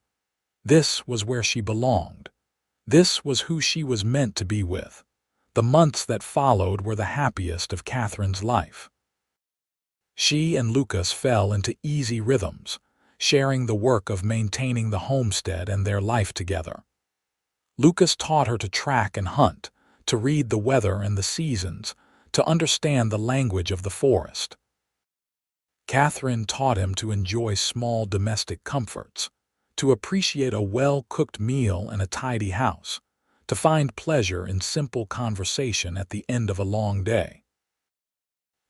This was where she belonged. This was who she was meant to be with. The months that followed were the happiest of Catherine's life. She and Lucas fell into easy rhythms, sharing the work of maintaining the homestead and their life together. Lucas taught her to track and hunt, to read the weather and the seasons, to understand the language of the forest. Catherine taught him to enjoy small domestic comforts, to appreciate a well-cooked meal and a tidy house, to find pleasure in simple conversation at the end of a long day.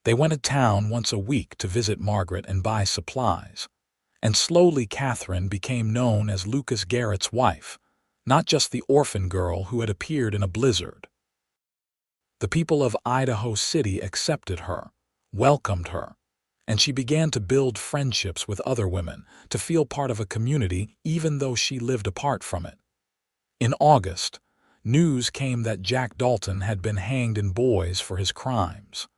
They went to town once a week to visit Margaret and buy supplies, and slowly Catherine became known as Lucas Garrett's wife, not just the orphan girl who had appeared in a blizzard. The people of Idaho City accepted her, welcomed her, and she began to build friendships with other women, to feel part of a community even though she lived apart from it. In August, news came that Jack Dalton had been hanged in Boise for his crimes.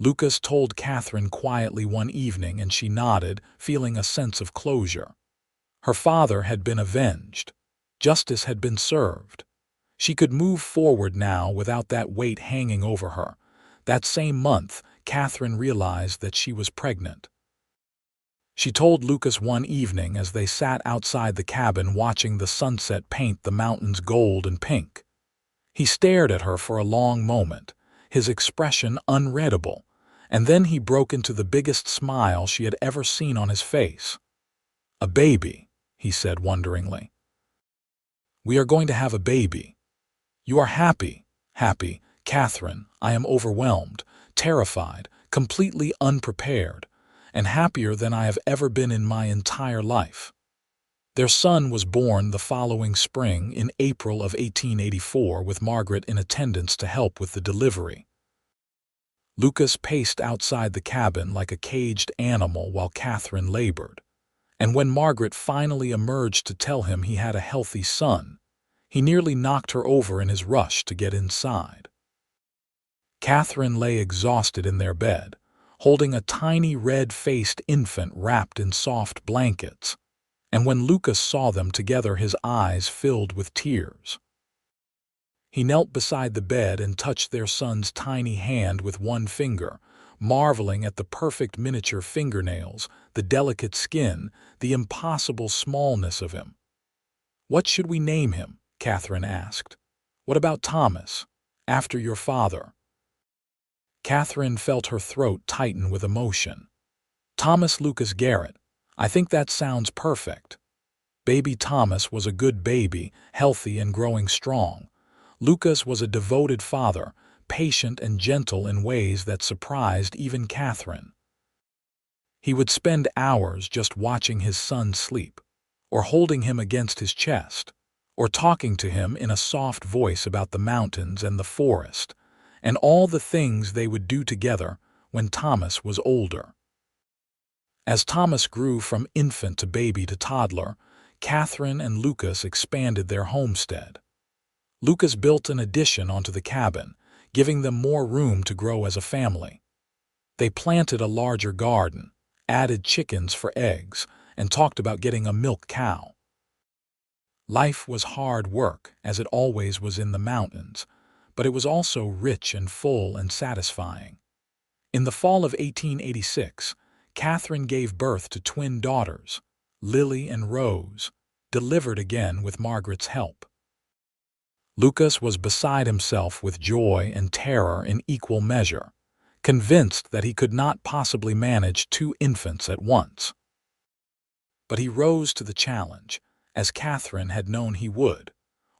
Lucas told Catherine quietly one evening, and she nodded, feeling a sense of closure. Her father had been avenged. Justice had been served. She could move forward now without that weight hanging over her. That same month, Catherine realized that she was pregnant. She told Lucas one evening as they sat outside the cabin watching the sunset paint the mountains gold and pink. He stared at her for a long moment, his expression unreadable, and then he broke into the biggest smile she had ever seen on his face. "A baby," he said wonderingly. "We are going to have a baby." "You are happy." "Happy, Catherine. I am overwhelmed, terrified, completely unprepared, and happier than I have ever been in my entire life." Their son was born the following spring in April of 1884, with Margaret in attendance to help with the delivery. Lucas paced outside the cabin like a caged animal while Catherine labored, and when Margaret finally emerged to tell him he had a healthy son, he nearly knocked her over in his rush to get inside. Catherine lay exhausted in their bed, holding a tiny red-faced infant wrapped in soft blankets, and when Lucas saw them together his eyes filled with tears. He knelt beside the bed and touched their son's tiny hand with one finger, marveling at the perfect miniature fingernails, the delicate skin, the impossible smallness of him. "What should we name him?" Catherine asked. "What about Thomas, after your father?" Catherine felt her throat tighten with emotion. "Thomas Lucas Garrett. I think that sounds perfect." Baby Thomas was a good baby, healthy and growing strong. Lucas was a devoted father, patient and gentle in ways that surprised even Catherine. He would spend hours just watching his son sleep, or holding him against his chest, or talking to him in a soft voice about the mountains and the forest, and all the things they would do together when Thomas was older. As Thomas grew from infant to baby to toddler, Catherine and Lucas expanded their homestead. Lucas built an addition onto the cabin, giving them more room to grow as a family. They planted a larger garden, added chickens for eggs, and talked about getting a milk cow. Life was hard work, as it always was in the mountains, but it was also rich and full and satisfying. In the fall of 1886, Catherine gave birth to twin daughters, Lily and Rose, delivered again with Margaret's help. Lucas was beside himself with joy and terror in equal measure, convinced that he could not possibly manage two infants at once. But he rose to the challenge, as Catherine had known he would,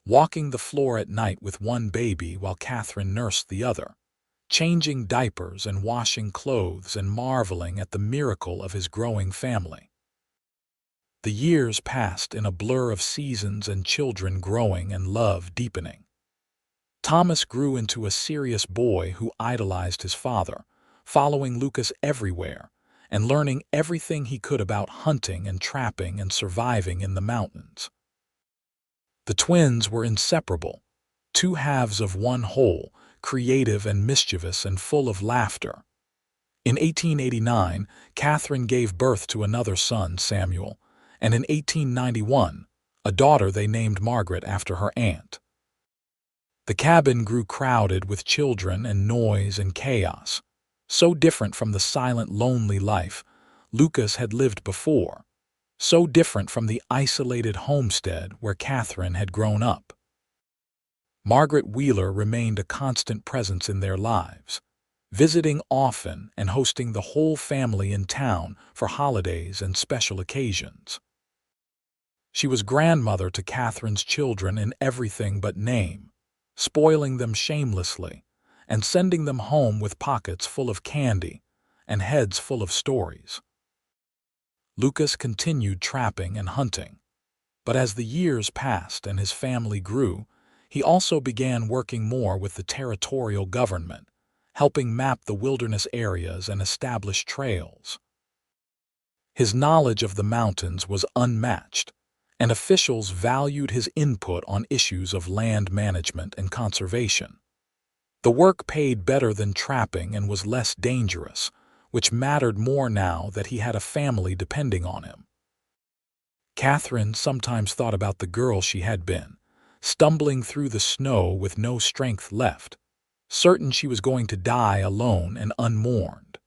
walking the floor at night with one baby while Catherine nursed the other, changing diapers and washing clothes and marveling at the miracle of his growing family. The years passed in a blur of seasons and children growing and love deepening. Thomas grew into a serious boy who idolized his father, following Lucas everywhere and learning everything he could about hunting and trapping and surviving in the mountains. The twins were inseparable, two halves of one whole, creative and mischievous and full of laughter. In 1889, Catherine gave birth to another son, Samuel, and in 1891, a daughter they named Margaret after her aunt. The cabin grew crowded with children and noise and chaos, so different from the silent, lonely life Lucas had lived before, so different from the isolated homestead where Catherine had grown up. Margaret Wheeler remained a constant presence in their lives, visiting often and hosting the whole family in town for holidays and special occasions. She was grandmother to Catherine's children in everything but name, spoiling them shamelessly and sending them home with pockets full of candy and heads full of stories. Lucas continued trapping and hunting, but as the years passed and his family grew, he also began working more with the territorial government, helping map the wilderness areas and establish trails. His knowledge of the mountains was unmatched, and officials valued his input on issues of land management and conservation. The work paid better than trapping and was less dangerous, which mattered more now that he had a family depending on him. Catherine sometimes thought about the girl she had been, stumbling through the snow with no strength left, certain she was going to die alone and unmourned.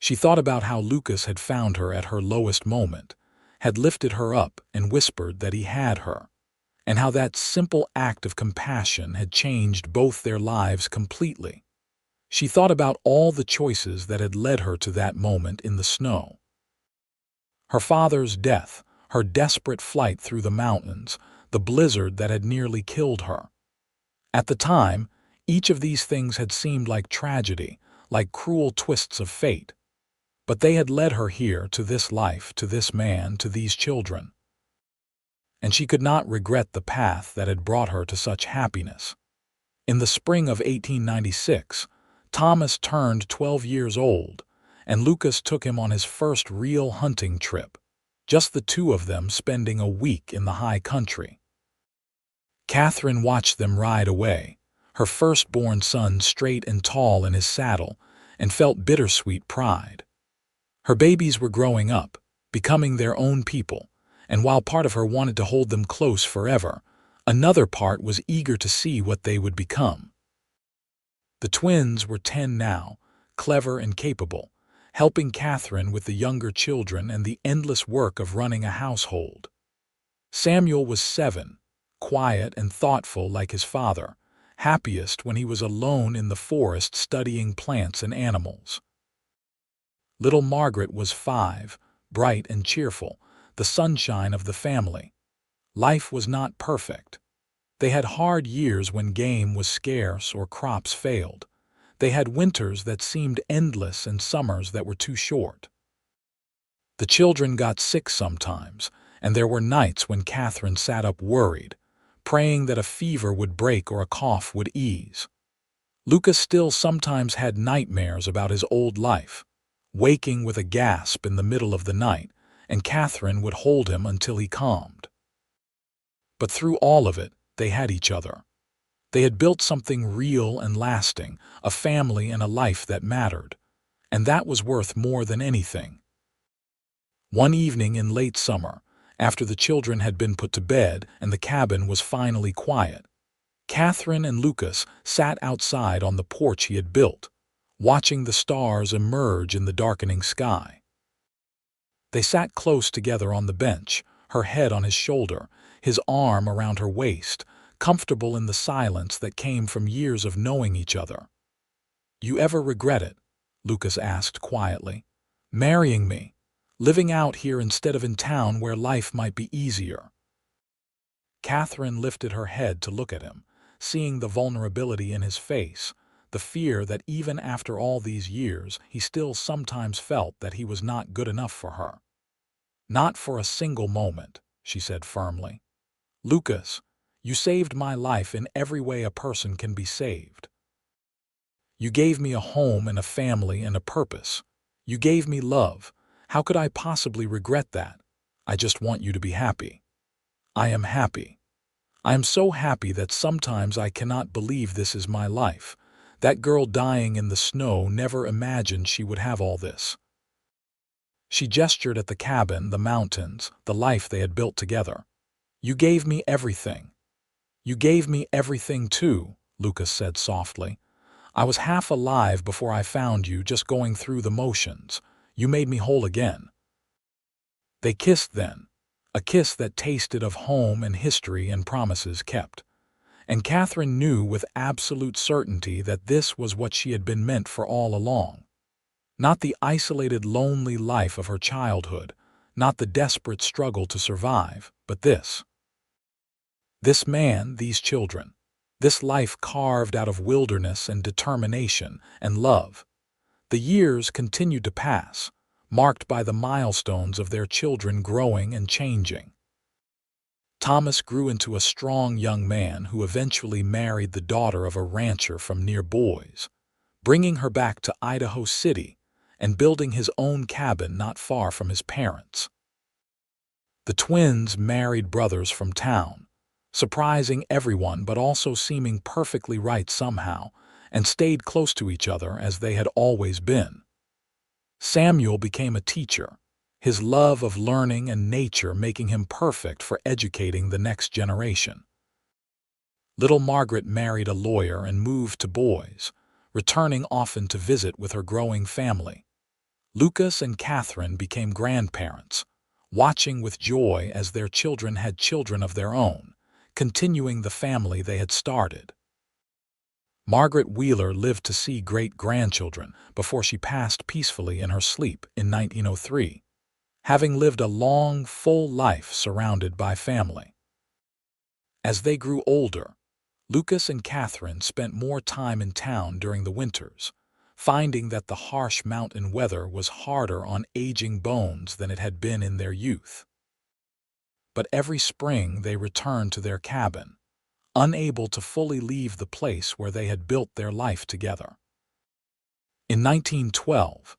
She thought about how Lucas had found her at her lowest moment, had lifted her up and whispered that he had her, and how that simple act of compassion had changed both their lives completely. She thought about all the choices that had led her to that moment in the snow. Her father's death, her desperate flight through the mountains, the blizzard that had nearly killed her. At the time, each of these things had seemed like tragedy, like cruel twists of fate. But they had led her here, to this life, to this man, to these children. And she could not regret the path that had brought her to such happiness. In the spring of 1896, Thomas turned 12 years old, and Lucas took him on his first real hunting trip, just the two of them spending a week in the high country. Catherine watched them ride away, her firstborn son straight and tall in his saddle, and felt bittersweet pride. Her babies were growing up, becoming their own people, and while part of her wanted to hold them close forever, another part was eager to see what they would become. The twins were 10 now, clever and capable, helping Catherine with the younger children and the endless work of running a household. Samuel was 7, quiet and thoughtful like his father, happiest when he was alone in the forest studying plants and animals. Little Margaret was 5, bright and cheerful, the sunshine of the family. Life was not perfect. They had hard years when game was scarce or crops failed. They had winters that seemed endless and summers that were too short. The children got sick sometimes, and there were nights when Catherine sat up worried, praying that a fever would break or a cough would ease. Lucas still sometimes had nightmares about his old life, waking with a gasp in the middle of the night, and Catherine would hold him until he calmed. But through all of it, they had each other. They had built something real and lasting, a family and a life that mattered, and that was worth more than anything. One evening in late summer, after the children had been put to bed and the cabin was finally quiet, Catherine and Lucas sat outside on the porch he had built, watching the stars emerge in the darkening sky. They sat close together on the bench, her head on his shoulder, his arm around her waist, comfortable in the silence that came from years of knowing each other. "You ever regret it?" Lucas asked quietly. "Marrying me, living out here instead of in town where life might be easier?" Catherine lifted her head to look at him, seeing the vulnerability in his face, the fear that even after all these years he still sometimes felt that he was not good enough for her. "Not for a single moment," she said firmly. "Lucas, you saved my life in every way a person can be saved. You gave me a home and a family and a purpose. You gave me love. How could I possibly regret that? I just want you to be happy." "I am happy. I am so happy that sometimes I cannot believe this is my life, That girl dying in the snow never imagined she would have all this. She gestured at the cabin, the mountains, the life they had built together. "You gave me everything." "You gave me everything too," Lucas said softly. "I was half alive before I found you, just going through the motions. You made me whole again." They kissed then, a kiss that tasted of home and history and promises kept. And Catherine knew with absolute certainty that this was what she had been meant for all along. Not the isolated, lonely life of her childhood, not the desperate struggle to survive, but this. This man, these children, this life carved out of wilderness and determination and love. The years continued to pass, marked by the milestones of their children growing and changing. Thomas grew into a strong young man who eventually married the daughter of a rancher from near Boise, bringing her back to Idaho City and building his own cabin not far from his parents. The twins married brothers from town, surprising everyone but also seeming perfectly right somehow, and stayed close to each other as they had always been. Samuel became a teacher, his love of learning and nature making him perfect for educating the next generation. Little Margaret married a lawyer and moved to Boise, returning often to visit with her growing family. Lucas and Catherine became grandparents, watching with joy as their children had children of their own, continuing the family they had started. Margaret Wheeler lived to see great-grandchildren before she passed peacefully in her sleep in 1903, having lived a long, full life surrounded by family. As they grew older, Lucas and Catherine spent more time in town during the winters, finding that the harsh mountain weather was harder on aging bones than it had been in their youth. But every spring they returned to their cabin, unable to fully leave the place where they had built their life together. In 1912,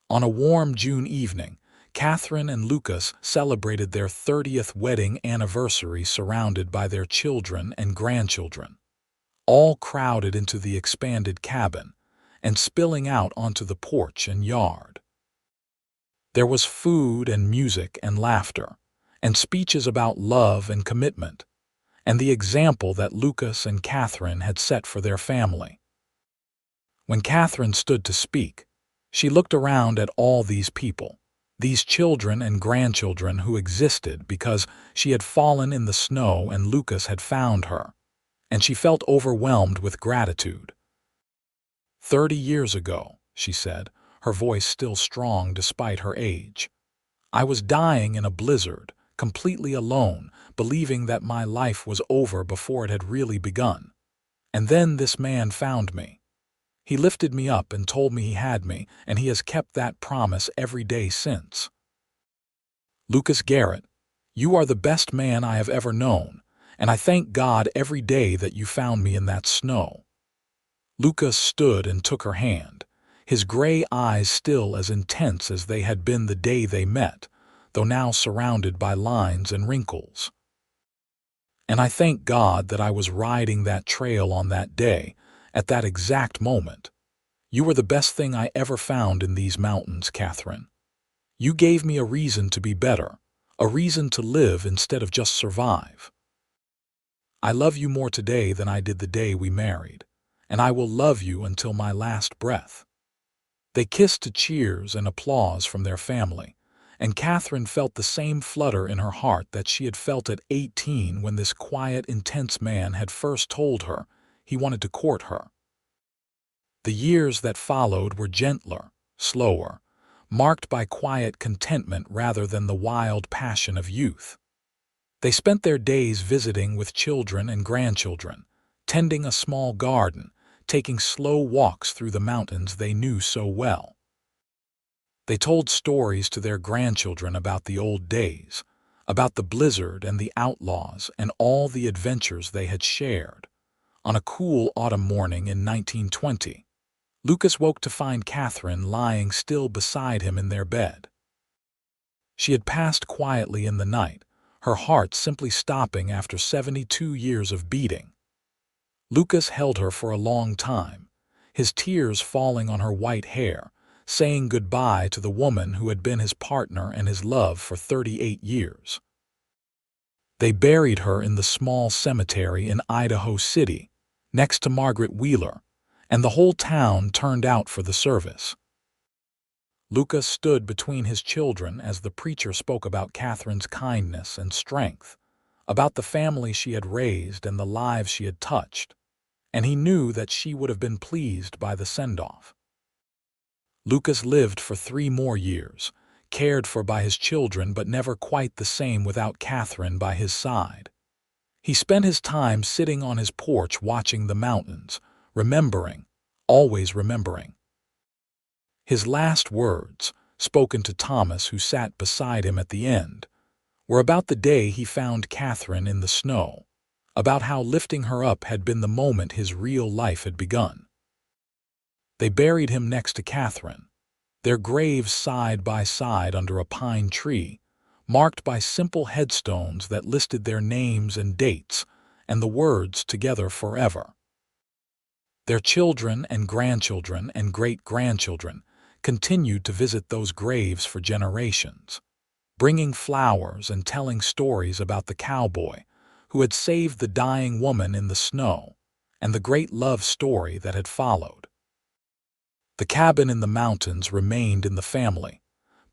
on a warm June evening, Catherine and Lucas celebrated their 30th wedding anniversary surrounded by their children and grandchildren, all crowded into the expanded cabin and spilling out onto the porch and yard. There was food and music and laughter, and speeches about love and commitment, and the example that Lucas and Catherine had set for their family. When Catherine stood to speak, she looked around at all these people, these children and grandchildren who existed because she had fallen in the snow and Lucas had found her, and she felt overwhelmed with gratitude. 30 years ago, she said, her voice still strong despite her age, I was dying in a blizzard, completely alone, believing that my life was over before it had really begun. And then this man found me. He lifted me up and told me he had me, and he has kept that promise every day since. Lucas Garrett, you are the best man I have ever known, and I thank God every day that you found me in that snow. Lucas stood and took her hand, his gray eyes still as intense as they had been the day they met, though now surrounded by lines and wrinkles. And I thank God that I was riding that trail on that day, at that exact moment. You were the best thing I ever found in these mountains, Catherine. You gave me a reason to be better, a reason to live instead of just survive. I love you more today than I did the day we married, and I will love you until my last breath. They kissed to cheers and applause from their family, and Catherine felt the same flutter in her heart that she had felt at 18 when this quiet, intense man had first told her he wanted to court her. The years that followed were gentler, slower, marked by quiet contentment rather than the wild passion of youth. They spent their days visiting with children and grandchildren, tending a small garden, taking slow walks through the mountains they knew so well. They told stories to their grandchildren about the old days, about the blizzard and the outlaws and all the adventures they had shared. On a cool autumn morning in 1920, Lucas woke to find Catherine lying still beside him in their bed. She had passed quietly in the night, her heart simply stopping after 72 years of beating. Lucas held her for a long time, his tears falling on her white hair, saying goodbye to the woman who had been his partner and his love for 38 years. They buried her in the small cemetery in Idaho City, next to Margaret Wheeler, and the whole town turned out for the service. Lucas stood between his children as the preacher spoke about Catherine's kindness and strength, about the family she had raised and the lives she had touched, and he knew that she would have been pleased by the send-off. Lucas lived for 3 more years, cared for by his children but never quite the same without Catherine by his side. He spent his time sitting on his porch watching the mountains, remembering, always remembering. His last words, spoken to Thomas who sat beside him at the end, were about the day he found Catherine in the snow, about how lifting her up had been the moment his real life had begun. They buried him next to Catherine, their graves side by side under a pine tree, marked by simple headstones that listed their names and dates, and the words "together forever." Their children and grandchildren and great-grandchildren continued to visit those graves for generations, bringing flowers and telling stories about the cowboy who had saved the dying woman in the snow and the great love story that had followed. The cabin in the mountains remained in the family,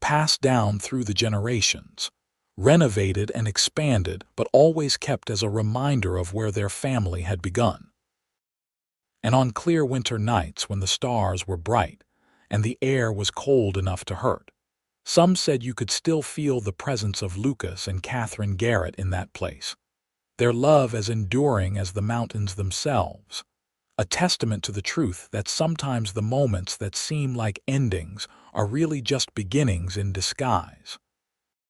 passed down through the generations, renovated and expanded, but always kept as a reminder of where their family had begun. And on clear winter nights when the stars were bright and the air was cold enough to hurt, some said you could still feel the presence of Lucas and Lucas Garrett in that place, their love as enduring as the mountains themselves, a testament to the truth that sometimes the moments that seem like endings are really just beginnings in disguise.